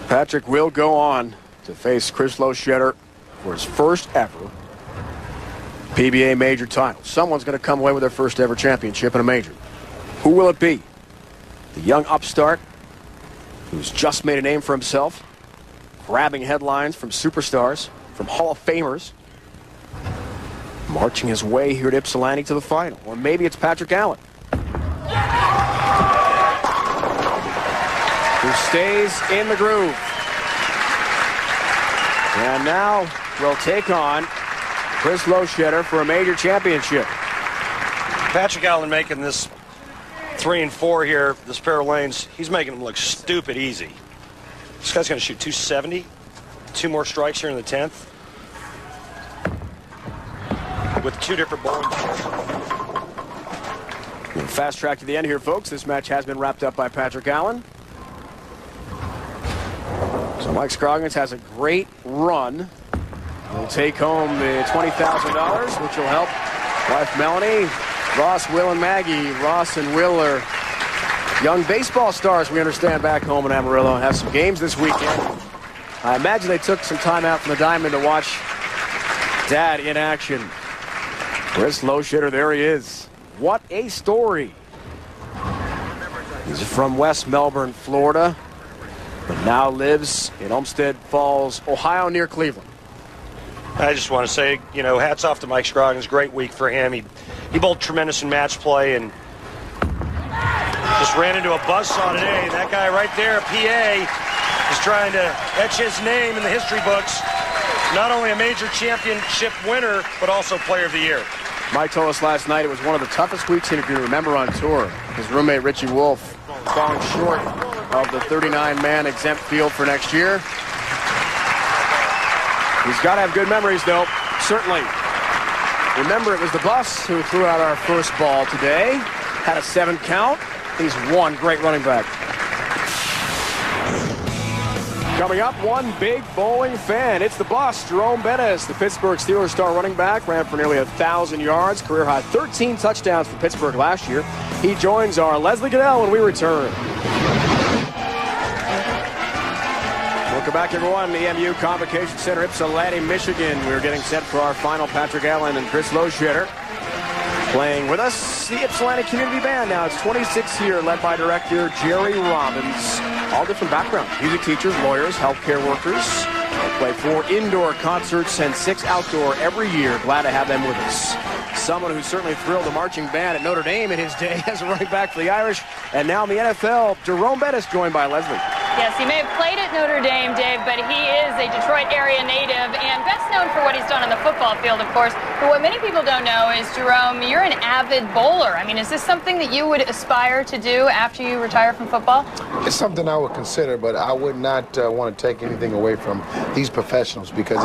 Patrick will go on to face Chris Loschetter for his first ever PBA major title. Someone's going to come away with their first ever championship in a major. Who will it be? The young upstart who's just made a name for himself, grabbing headlines from superstars, from Hall of Famers, marching his way here at Ypsilanti to the final. Or maybe it's Patrick Allen, who stays in the groove. And now we'll take on Chris Loschetter for a major championship. Patrick Allen making this 3 and 4 here, this pair of lanes, he's making them look stupid easy. This guy's going to shoot 270. 2 more strikes here in the 10th. with 2 different bowling shows. Fast track to the end here, folks. This match has been wrapped up by Patrick Allen. So Mike Scroggins has a great run. He'll take home the $20,000, which will help wife Melanie, Ross, Will, and Maggie. Ross and Will are young baseball stars, we understand, back home in Amarillo, and have some games this weekend. I imagine they took some time out from the diamond to watch Dad in action. Chris Loschetter, there he is. What a story. He's from West Melbourne, Florida, but now lives in Olmsted Falls, Ohio, near Cleveland. I just want to say, you know, hats off to Mike Scroggins. Great week for him. He bowled tremendous in match play and just ran into a buzzsaw today. That guy right there, PA, is trying to etch his name in the history books. Not only a major championship winner, but also player of the year. Mike told us last night it was one of the toughest weeks he can remember on tour. His roommate Richie Wolf falling short of the 39-man exempt field for next year. He's got to have good memories, though, certainly. Remember, it was the Bus who threw out our first ball today. Had a 7 count. He's one great running back. Coming up, one big bowling fan. It's the Bus, Jerome Bennis, the Pittsburgh Steelers star running back, ran for nearly 1,000 yards, career high 13 touchdowns for Pittsburgh last year. He joins our Leslie Goodell when we return. Welcome back, everyone. The EMU Convocation Center, Ypsilanti, Michigan. We're getting set for our final. Patrick Allen and Chris Loschetter playing with us. The Ypsilanti Community Band now. It's 26 here, led by director Jerry Robbins. All different backgrounds. Music teachers, lawyers, healthcare workers. They play 4 indoor concerts and 6 outdoor every year. Glad to have them with us. Someone who certainly thrilled the marching band at Notre Dame in his day as a running back for the Irish. And now in the NFL, Jerome Bennis joined by Leslie. Yes, he may have played at Notre Dame, Dave, but he is a Detroit area native and best known for what he's done on the football field, of course. But what many people don't know is, Jerome, you're an avid bowler. I mean, is this something that you would aspire to do after you retire from football? It's something I would consider, but I would not want to take anything away from these professionals because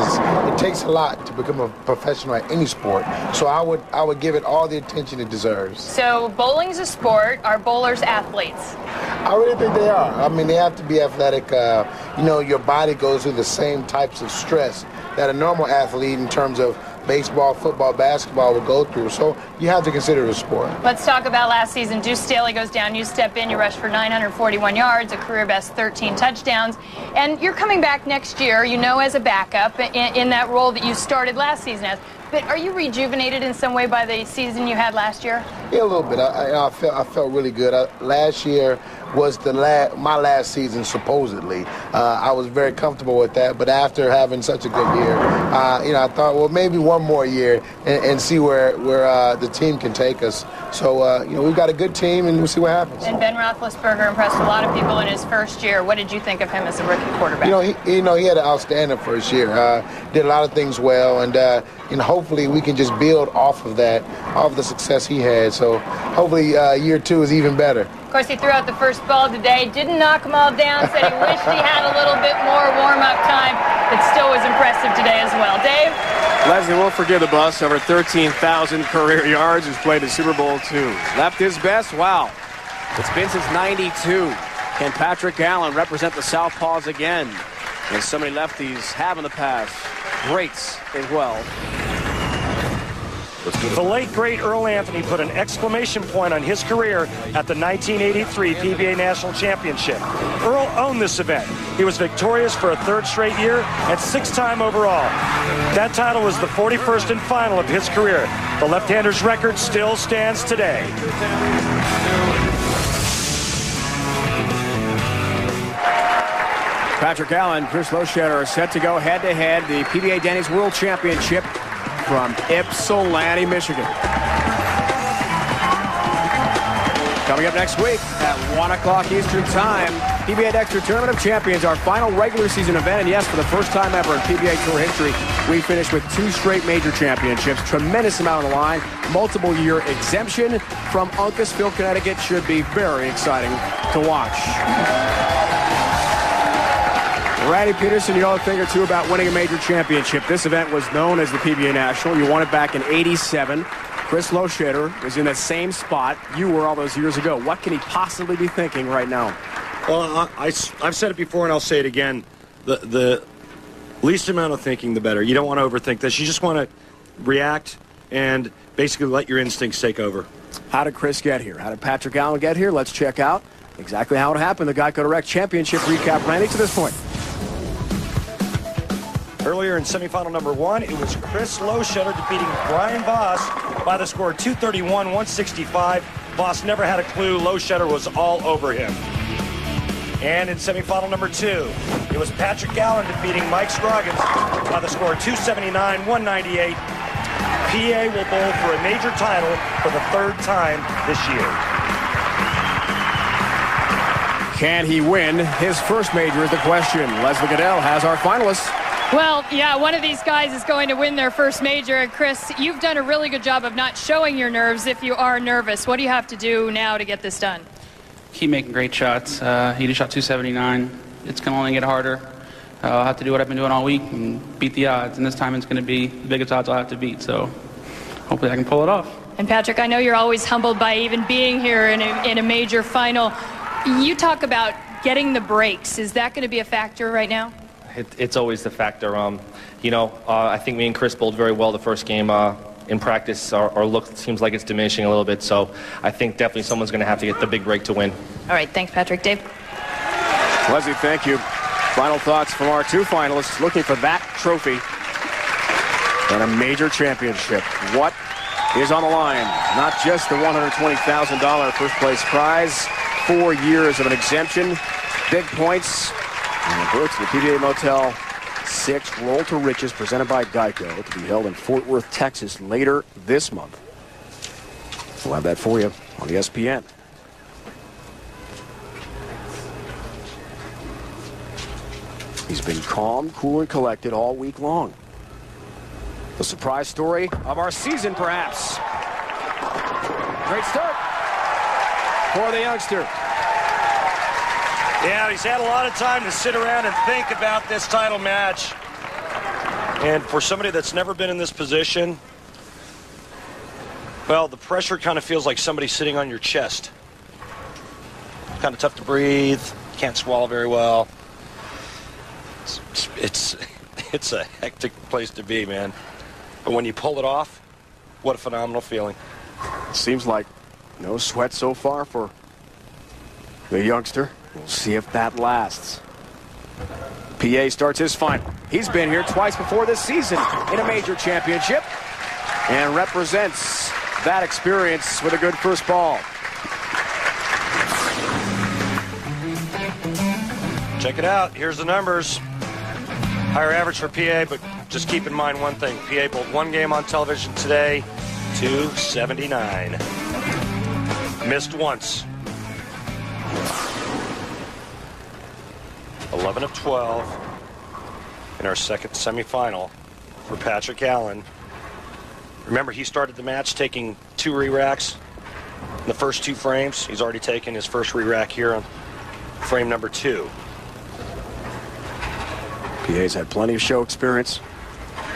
it takes a lot to become a professional at any sport. So I would give it all the attention it deserves. So bowling's a sport. Are bowlers athletes? I really think they are. I mean, they have to be athletic. You know, your body goes through the same types of stress that a normal athlete in terms of baseball, football, basketball would go through. So you have to consider it a sport. Let's talk about last season. Deuce Staley goes down. You step in. You rush for 941 yards, a career best 13 touchdowns. And you're coming back next year, you know, as a backup in that role that you started last season as. But are you rejuvenated in some way by the season you had last year? Yeah, a little bit. I felt really good. Last year was my last season, supposedly. I was very comfortable with that. But after having such a good year, you know, I thought, well, maybe one more year and see where the team can take us. So, you know, we've got a good team, and we'll see what happens. And Ben Roethlisberger impressed a lot of people in his first year. What did you think of him as a rookie quarterback? You know, he had an outstanding first year. Did a lot of things well, and hopefully we can just build off of that, off of the success he had. So hopefully year 2 is even better. Of course, he threw out the first ball today, didn't knock them all down, said he wished he had a little bit more warm-up time, but still was impressive today as well. Dave? Leslie won't forgive the Bus. Over 13,000 career yards. He's played the Super Bowl 2. Left his best. Wow. It's been since '92. Can Patrick Allen represent the Southpaws again? And so many lefties have in the past. Greats as well. The late, great Earl Anthony put an exclamation point on his career at the 1983 PBA National Championship. Earl owned this event. He was victorious for a 3rd straight year and 6-time overall. That title was the 41st and final of his career. The left-hander's record still stands today. Patrick Allen, Chris Loschetter are set to go head-to-head. The PBA Denny's World Championship from Ypsilanti, Michigan. Coming up next week at 1 o'clock Eastern Time, PBA Dexter Tournament of Champions, our final regular season event. And yes, for the first time ever in PBA Tour history, we finished with 2 straight major championships. Tremendous amount on the line. Multiple-year exemption from Uncasville, Connecticut. Should be very exciting to watch. Randy Peterson, you know a thing or two about winning a major championship. This event was known as the PBA National. You won it back in '87. Chris Loschetter was in that same spot you were all those years ago. What can he possibly be thinking right now? Well, I've said it before and I'll say it again. The least amount of thinking, the better. You don't want to overthink this. You just want to react and basically let your instincts take over. How did Chris get here? How did Patrick Allen get here? Let's check out exactly how it happened. The Geico Direct Championship recap. Randy, to this point. Earlier in semifinal number 1, it was Chris Loschetter defeating Brian Voss by the score 231-165. Voss never had a clue. Loschetter was all over him. And in semifinal number 2, it was Patrick Allen defeating Mike Scroggins by the score 279-198. PA will bowl for a major title for the 3rd time this year. Can he win his first major is the question. Leslie Goodell has our finalists. Well, yeah, one of these guys is going to win their first major. And Chris, you've done a really good job of not showing your nerves if you are nervous. What do you have to do now to get this done? Keep making great shots. He just shot 279. It's going to only get harder. I'll have to do what I've been doing all week and beat the odds. And this time it's going to be the biggest odds I'll have to beat. So hopefully I can pull it off. And Patrick, I know you're always humbled by even being here in a major final. You talk about getting the breaks. Is that going to be a factor right now? It's always the factor. I think me and Chris bowled very well the first game. In practice, our look seems like it's diminishing a little bit, so I think definitely someone's going to have to get the big break to win. All right, thanks, Patrick. Dave? Leslie, thank you. Final thoughts from our 2 finalists looking for that trophy and a major championship. What is on the line? Not just the $120,000 first-place prize, 4 years of an exemption, big points, and a berth to the PBA Motel 6 Roll to Riches presented by Geico to be held in Fort Worth, Texas later this month. We'll have that for you on ESPN. He's been calm, cool, and collected all week long. The surprise story of our season, perhaps. Great start for the youngster. Yeah, he's had a lot of time to sit around and think about this title match. And for somebody that's never been in this position, well, the pressure kind of feels like somebody sitting on your chest. Kind of tough to breathe, can't swallow very well. It's a hectic place to be, man. But when you pull it off, what a phenomenal feeling. Seems like no sweat so far for the youngster. We'll see if that lasts. PA starts his final. He's been here twice before this season in a major championship and represents that experience with a good first ball. Check it out. Here's the numbers. Higher average for PA, but just keep in mind one thing. PA bowled 1 game on television today, 279. Missed once. 11 of 12 in our second semifinal for Patrick Allen. Remember, he started the match taking 2 re-racks in the first 2 frames. He's already taken his first re-rack here on frame number 2. PA's had plenty of show experience.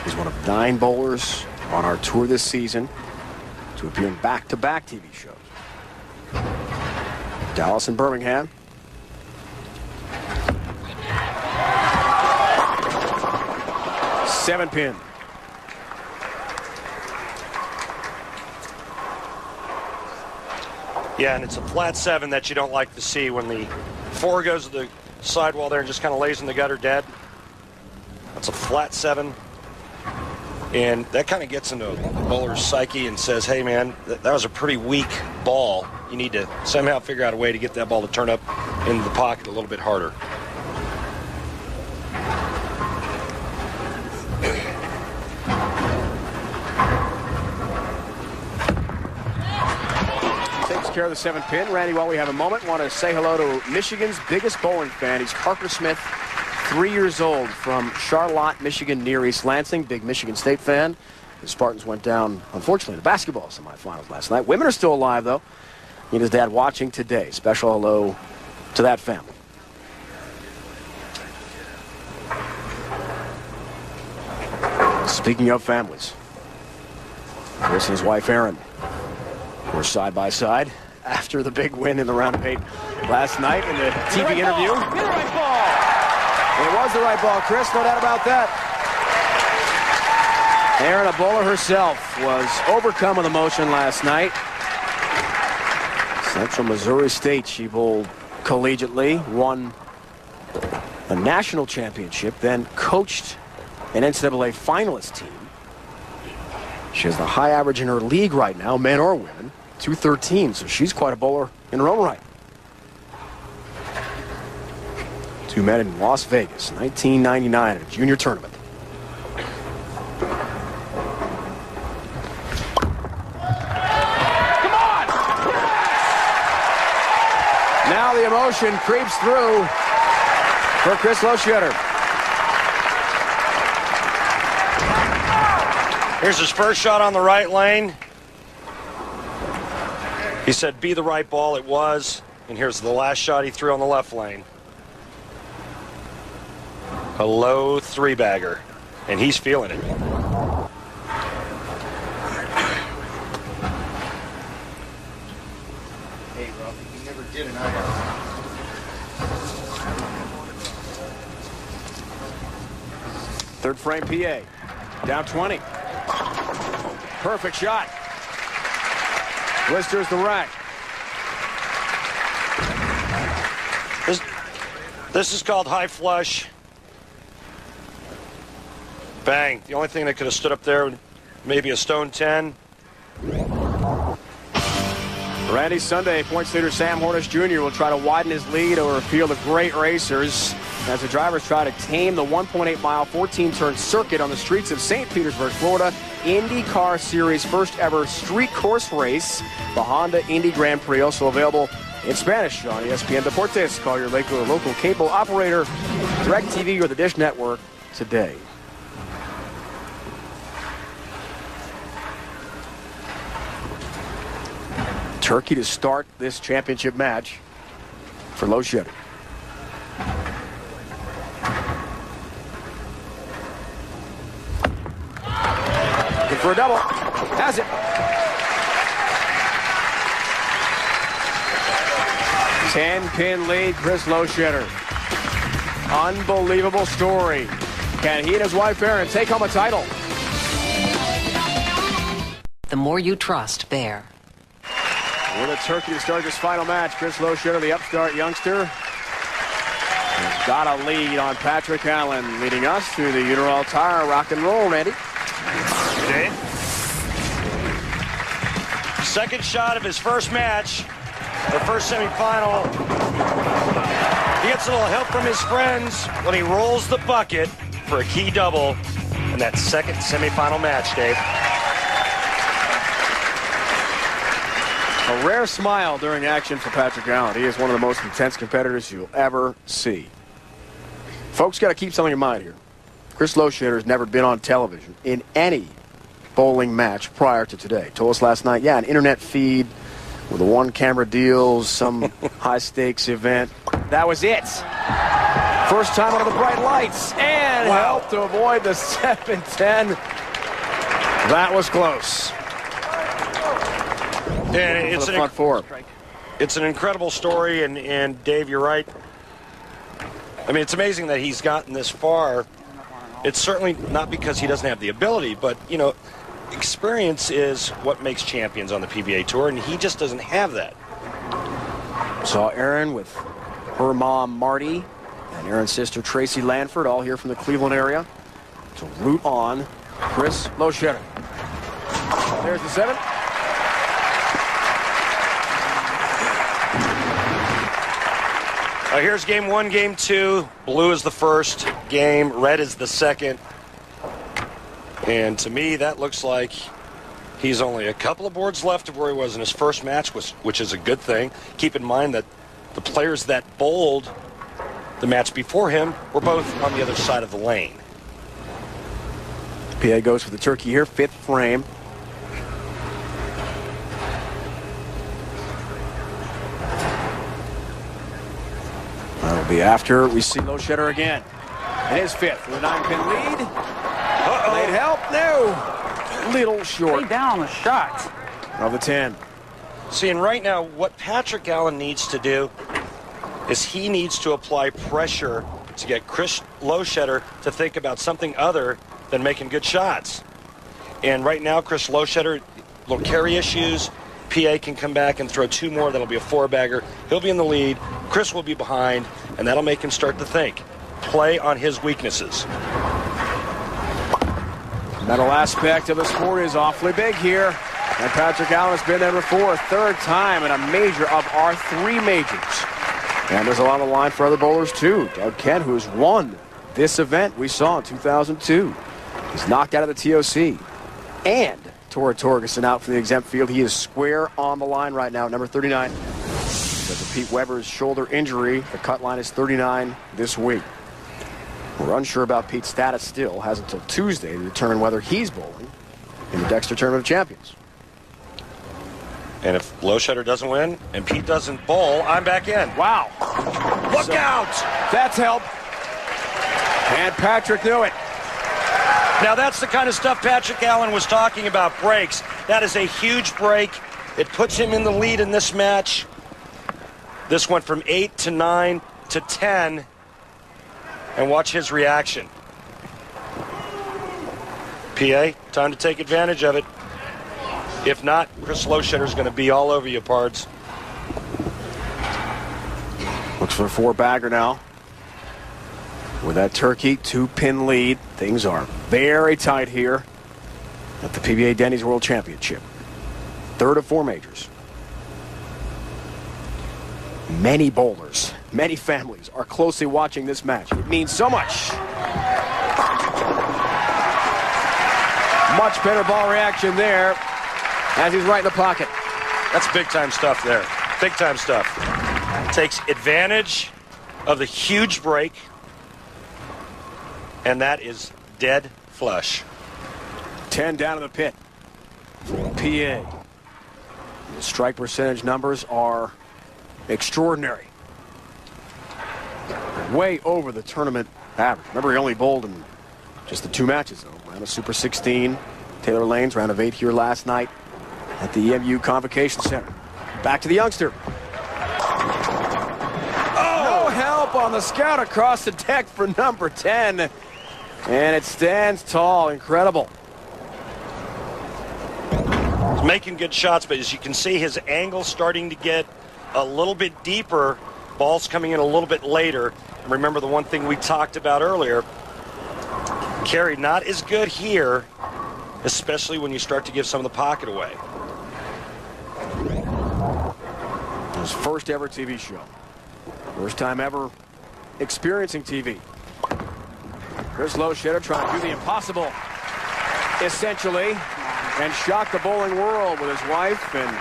He's one of 9 bowlers on our tour this season to appear in back-to-back TV shows. Dallas and Birmingham. Seven pin. Yeah, and it's a flat 7 that you don't like to see when the 4 goes to the sidewall there and just kind of lays in the gutter dead. That's a flat 7. And that kind of gets into a bowler's psyche and says, hey, man, that was a pretty weak ball. You need to somehow figure out a way to get that ball to turn up into the pocket a little bit harder. Takes care of the 7 pin. Randy, while we have a moment, want to say hello to Michigan's biggest bowling fan. He's Parker Smith, 3 years old, from Charlotte, Michigan, near East Lansing. Big Michigan State fan. The Spartans went down, unfortunately, in the basketball semifinals last night. Women are still alive, though. He and his dad watching today. Special hello to that family. Speaking of families, Chris and his wife Erin were side by side after the big win in the round of 8 last night in the TV interview. Right ball. It was the right ball, Chris, no doubt about that. Erin, a bowler herself, was overcome with emotion last night. Central Missouri State, she bowled collegiately, won a national championship, then coached an NCAA finalist team. She has the high average in her league right now, men or women, 213, so she's quite a bowler in her own right. Two met in Las Vegas, 1999, at a junior tournament. Come on! Now the emotion creeps through for Chris Loschetter. Here's his first shot on the right lane. He said, be the right ball. It was. And here's the last shot he threw on the left lane. A low 3-bagger. And he's feeling it. Hey, Rob, you never did an IR. Third frame PA. Down 20. Perfect shot. Blisters the rack. This is called high flush. Bang. The only thing that could have stood up there, maybe a stone 10. Randy Sunday, points leader Sam Hornish Jr. will try to widen his lead over a field of great racers as the drivers try to tame the 1.8-mile, 14-turn circuit on the streets of St. Petersburg, Florida. IndyCar Series first ever street course race, the Honda Indy Grand Prix, also available in Spanish on ESPN Deportes. Call your local cable operator, DirecTV, or the Dish Network today. Turkey to start this championship match for Loschetter. Good for a double. Has it. 10-pin lead, Chris Loschetter. Unbelievable story. Can he and his wife Erin take home a title? The more you trust, Bear. With a Turkey to start this final match, Chris Loschetter, the upstart youngster, has got a lead on Patrick Allen, leading us through the Uniroyal Tire rock and roll, Randy. Okay. Second shot of his first match, the first semifinal. He gets a little help from his friends when he rolls the bucket for a key double in that second semifinal match, Dave. A rare smile during action for Patrick Allen. He is one of the most intense competitors you'll ever see. Folks, got to keep something in mind here. Chris Loschetter has never been on television in any bowling match prior to today. Told us last night, yeah, an internet feed with a one-camera deal, some high-stakes event. That was it. First time under the bright lights, and helped to avoid the 7-10. That was close. And it's the front four. It's an incredible story, and Dave, you're right. I mean, it's amazing that he's gotten this far. It's certainly not because he doesn't have the ability, but, you know, experience is what makes champions on the PBA Tour, and he just doesn't have that. Saw Erin with her mom, Marty, and Erin's sister, Tracy Lanford, all here from the Cleveland area to root on Chris Loschetter. There's the 7. Here's game 1, game 2. Blue is the first game. Red is the second. And to me, that looks like he's only a couple of boards left of where he was in his first match, which is a good thing. Keep in mind that the players that bowled the match before him were both on the other side of the lane. PA goes for the turkey here, 5th frame. That'll be after we see Loschetter again. And his 5th with a 9-pin lead. Late help, no. Little short. Stay down on the shot. Of the 10. See, and right now, what Patrick Allen needs to do is he needs to apply pressure to get Chris Loschetter to think about something other than making good shots. And right now, Chris Loschetter, little carry issues. PA can come back and throw 2 more. That'll be a 4-bagger. He'll be in the lead. Chris will be behind, and that'll make him start to think. Play on his weaknesses. Mental aspect of the sport is awfully big here. And Patrick Allen has been there before, 3rd time in a major of our 3 majors. And there's a lot on the line for other bowlers, too. Doug Kent, who's won this event we saw in 2002. He's knocked out of the TOC. And Tora Torgerson out from the exempt field. He is square on the line right now, number 39. Because of Pete Weber's shoulder injury, the cut line is 39 this week. We're unsure about Pete's status still. Has until Tuesday to determine whether he's bowling in the Dexter Tournament of Champions. And if Loschetter doesn't win and Pete doesn't bowl, I'm back in. Wow. Look out! That's help. And Patrick knew it. Now that's the kind of stuff Patrick Allen was talking about, breaks. That is a huge break. It puts him in the lead in this match. This went from 8 to 9 to 10. And watch his reaction. PA, time to take advantage of it. If not, Chris Loschetter is going to be all over you, Pards. Looks for a 4-bagger now. With that turkey 2-pin lead, things are very tight here at the PBA Denny's World Championship. 3rd of 4 majors. Many bowlers, many families are closely watching this match. It means so much. Much better ball reaction there as he's right in the pocket. That's big-time stuff there. Big-time stuff. Takes advantage of the huge break, and that is dead flush. 10 down in the pit for PA. The strike percentage numbers are extraordinary. Way over the tournament average. Remember, he only bowled in just the 2 matches, though. Round of Super 16, Taylor Lanes, round of 8 here last night at the EMU Convocation Center. Back to the youngster. Oh! No help on the scout across the deck for number 10. And it stands tall. Incredible. He's making good shots, but as you can see, his angle starting to get a little bit deeper. Ball's coming in a little bit later. And remember the one thing we talked about earlier, carry not as good here, especially when you start to give some of the pocket away. His first ever TV show. First time ever experiencing TV. Chris Loschetter trying to do the impossible, essentially, and shock the bowling world with his wife and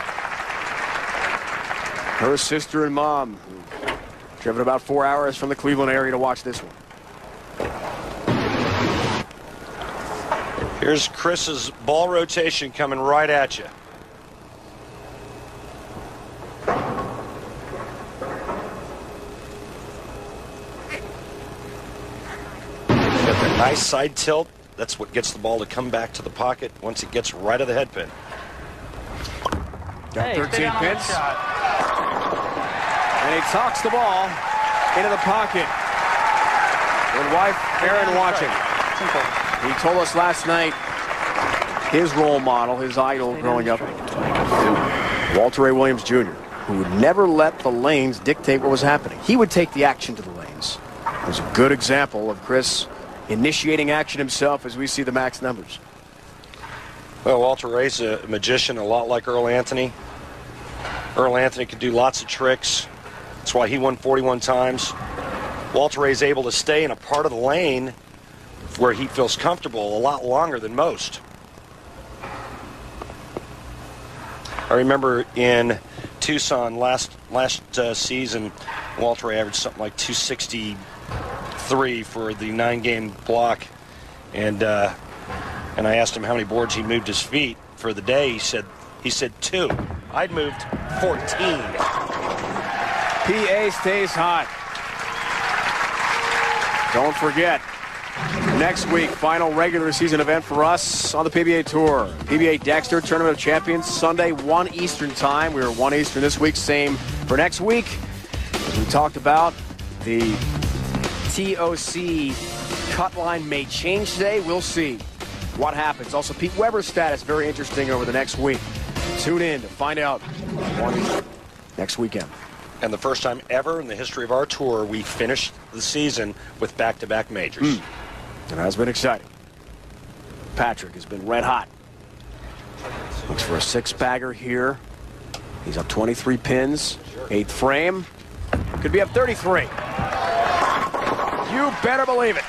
her sister and mom, who driven about 4 hours from the Cleveland area to watch this one. Here's Chris's ball rotation coming right at you. Got the nice side tilt. That's what gets the ball to come back to the pocket once it gets right of the head pin. Got 13 pins. And he talks the ball into the pocket. With wife Erin watching. He told us last night his role model, his idol growing up, Walter Ray Williams Jr., who would never let the lanes dictate what was happening. He would take the action to the lanes. It was a good example of Chris initiating action himself as we see the max numbers. Well, Walter Ray's a magician, a lot like Earl Anthony. Earl Anthony could do lots of tricks. That's why he won 41 times. Walter Ray's able to stay in a part of the lane where he feels comfortable a lot longer than most. I remember in Tucson last season, Walter Ray averaged something like 263 for the 9-game block, and I asked him how many boards he moved his feet for the day. He said 2. I'd moved 14. PA stays hot. Don't forget, Next week, final regular season event for us on the PBA Tour. PBA Dexter Tournament of Champions, Sunday, 1 Eastern time. We were 1 Eastern this week, same for next week. As we talked about, the TOC cut line may change today. We'll see what happens. Also, Pete Weber's status, very interesting over the next week. Tune in to find out next weekend. And the first time ever in the history of our tour, we finished the season with back-to-back majors. And that's been exciting. Patrick has been red hot. Looks for a 6-bagger here. He's up 23 pins. 8th frame. Could be up 33. You better believe it.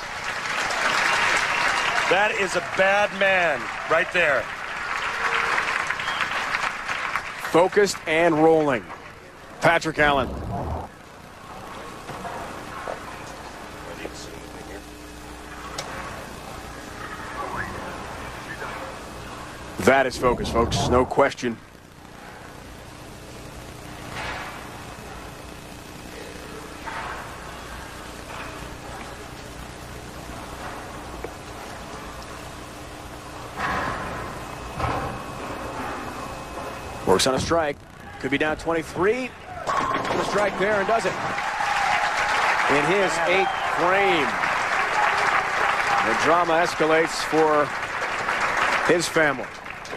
That is a bad man right there. Focused and rolling. Patrick Allen. That is focus, folks. No question. Works on a strike. Could be down 23. The strike there and does it. In his 8th frame. The drama escalates for his family.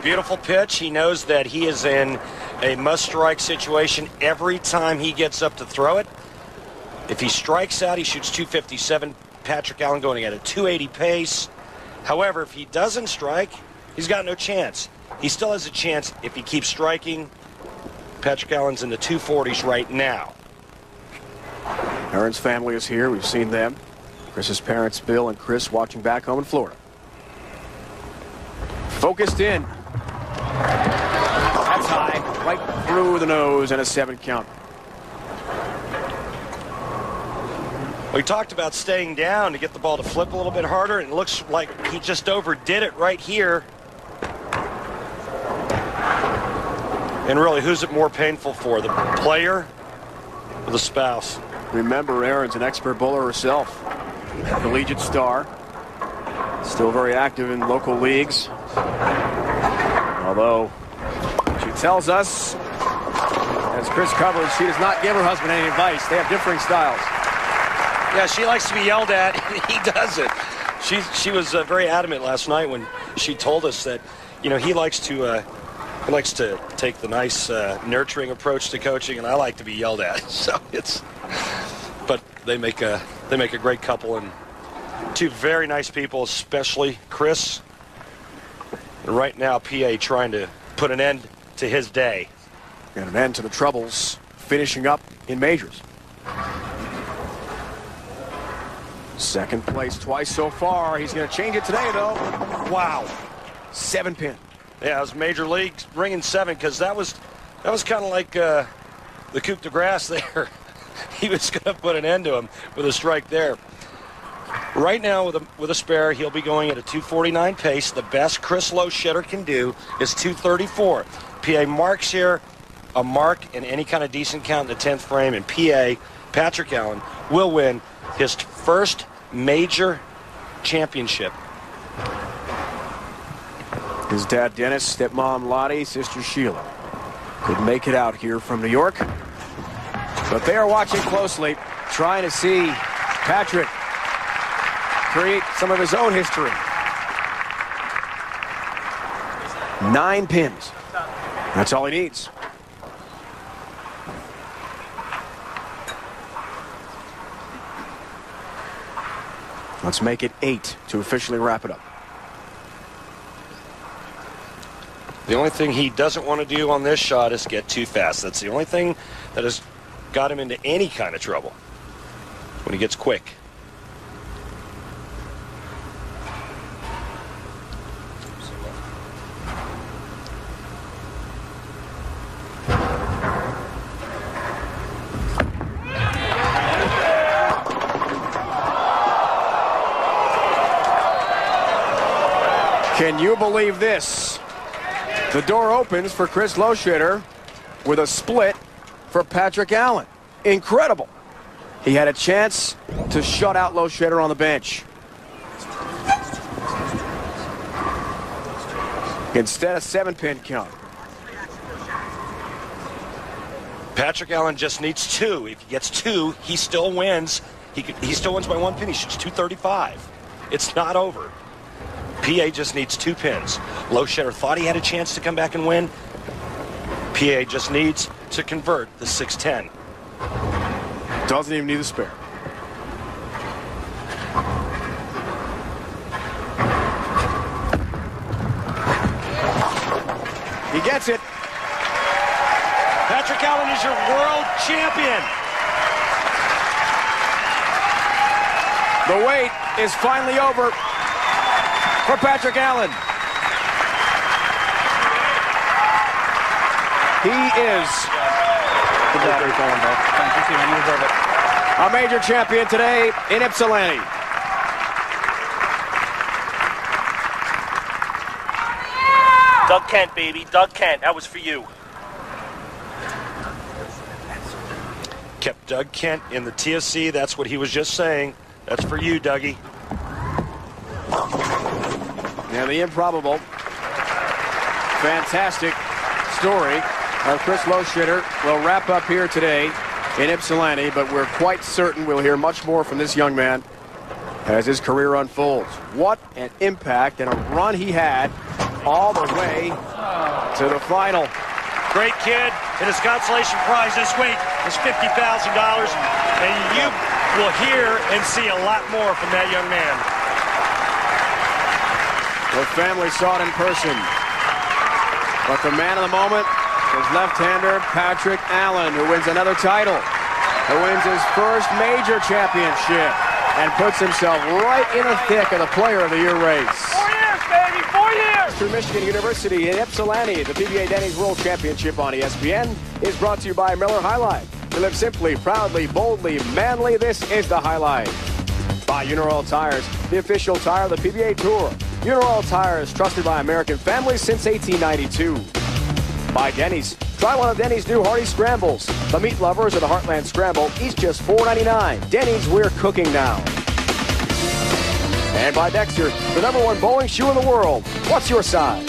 Beautiful pitch. He knows that he is in a must-strike situation every time he gets up to throw it. If he strikes out, he shoots 257. Patrick Allen going at a 280 pace. However, if he doesn't strike, he's got no chance. He still has a chance if he keeps striking. Patrick Allen's in the 240s right now. Aaron's family is here. We've seen them. Chris's parents, Bill and Chris, watching back home in Florida. Focused in. That's high. Right through the nose and a 7 count. We talked about staying down to get the ball to flip a little bit harder, and it looks like he just overdid it right here. And really, who's it more painful for, the player or the spouse? Remember, Erin's an expert bowler herself. Collegiate star. Still very active in local leagues. Although, she tells us, as Chris covers, she does not give her husband any advice. They have differing styles. Yeah, she likes to be yelled at, and he doesn't. She was very adamant last night when she told us that, you know, he likes to take the nice nurturing approach to coaching, and I like to be yelled at. So but they make a great couple, and two very nice people, especially Chris. And right now, PA trying to put an end to his day. And an end to the troubles, finishing up in majors. Second place twice so far. He's going to change it today, though. Wow. 7 pin. Yeah, it was Major League bringing 7, because that was kind of like the coup de grace there. He was going to put an end to him with a strike there. Right now, with a spare, he'll be going at a 249 pace. The best Chris Loschetter can do is 234. PA marks here, a mark in any kind of decent count in the 10th frame, and PA, Patrick Allen, will win his first major championship. His dad, Dennis, stepmom, Lottie, sister, Sheila. Couldn't make it out here from New York. But they are watching closely, trying to see Patrick create some of his own history. 9 pins. That's all he needs. Let's make it 8 to officially wrap it up. The only thing he doesn't want to do on this shot is get too fast. That's the only thing that has got him into any kind of trouble when he gets quick. Can you believe this? The door opens for Chris Loschetter with a split for Patrick Allen. Incredible. He had a chance to shut out Loschetter on the bench. instead of 7-pin count. Patrick Allen just needs 2. If he gets 2, he still wins. He still wins by 1 pin. He shoots 235. It's not over. PA just needs 2 pins. Loschetter thought he had a chance to come back and win. PA just needs to convert the 6-10. Doesn't even need a spare. He gets it. Patrick Allen is your world champion. The wait is finally over for Patrick Allen. He is a major champion today in Ypsilanti. Doug Kent, baby. Doug Kent. That was for you. Kept Doug Kent in the TSC. That's what he was just saying. That's for you, Dougie. Now the improbable, fantastic story of Chris Loschetter will wrap up here today in Ypsilanti, but we're quite certain we'll hear much more from this young man as his career unfolds. What an impact and a run he had all the way to the final. Great kid, and his consolation prize this week is $50,000, and you will hear and see a lot more from that young man. The family saw it in person, but the man of the moment is left-hander Patrick Allen, who wins another title, who wins his first major championship, and puts himself right in the thick of the Player of the Year race. 4 years, baby, 4 years! Through Michigan University in Ypsilanti, the PBA Denny's World Championship on ESPN is brought to you by Miller High Life. To live simply, proudly, boldly, manly, this is the High Life. By Uniroyal Tires, the official tire of the PBA Tour. Uniroyal Tires, trusted by American families since 1892. By Denny's. Try one of Denny's new hearty scrambles. The meat lovers of the Heartland Scramble, each just $4.99. Denny's, we're cooking now. And by Dexter, the #1 bowling shoe in the world. What's your size?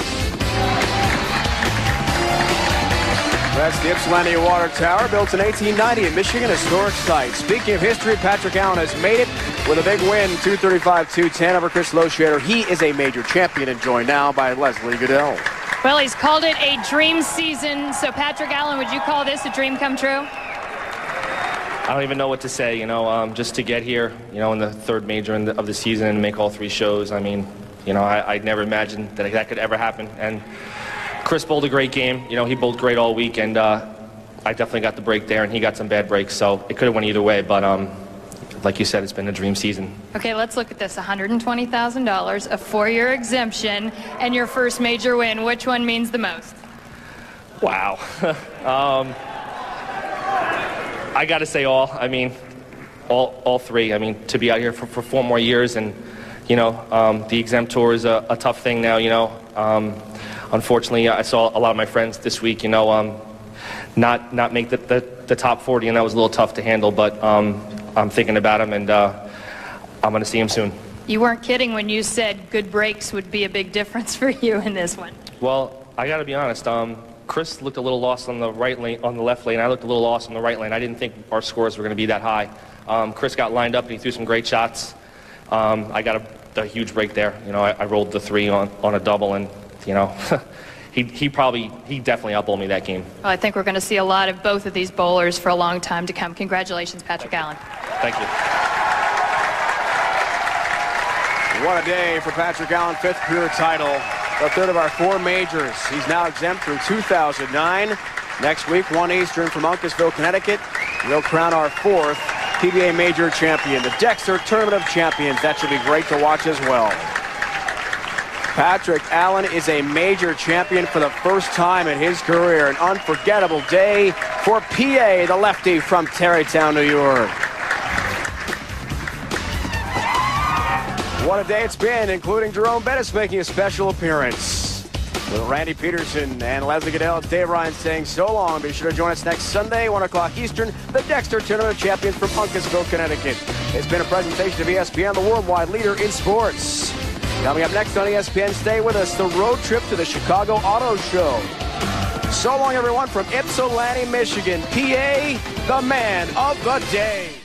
That's the Ypsilanti Water Tower, built in 1890 in Michigan, historic site. Speaking of history, Patrick Allen has made it with a big win, 235-210 over Chris Loschetter. He is a major champion and joined now by Leslie Goodell. Well, he's called it a dream season. So, Patrick Allen, would you call this a dream come true? I don't even know what to say, just to get here, in the third major of the season and make all 3 shows. I mean, I'd never imagined that could ever happen. And Chris bowled a great game. He bowled great all week, and I definitely got the break there, and he got some bad breaks, so it could have went either way. But like you said, it's been a dream season. Okay, let's look at this. $120,000, a 4-year exemption, and your first major win. Which one means the most? Wow. I got to say all. I mean, all 3. I mean, to be out here for 4 more years, and the exempt tour is a tough thing now. Unfortunately, I saw a lot of my friends this week. Not make the top 40, and that was a little tough to handle. But I'm thinking about him, and I'm going to see him soon. You weren't kidding when you said good breaks would be a big difference for you in this one. Well, I got to be honest. Chris looked a little lost on the left lane. I looked a little lost on the right lane. I didn't think our scores were going to be that high. Chris got lined up and he threw some great shots. I got a huge break there. I rolled the 3 on a double, and he definitely outbowled me that game. Well, I think we're going to see a lot of both of these bowlers for a long time to come. Congratulations, Patrick Allen. Thank you. What a day for Patrick Allen, 5th career title, the 3rd of our 4 majors. He's now exempt through 2009. Next week, 1 Eastern from Uncasville, Connecticut. We'll crown our 4th PBA major champion, the Dexter Tournament of Champions. That should be great to watch as well. Patrick Allen is a major champion for the first time in his career. An unforgettable day for PA, the lefty from Tarrytown, New York. What a day it's been, including Jerome Bennis making a special appearance. With Randy Peterson and Leslie Goodell, it's Dave Ryan saying so long. Be sure to join us next Sunday, 1 o'clock Eastern, the Dexter Tournament of Champions from Uncasville, Connecticut. It's been a presentation of ESPN, the worldwide leader in sports. Coming up next on ESPN, stay with us, the road trip to the Chicago Auto Show. So long, everyone, from Ypsilanti, Michigan, PA, the man of the day.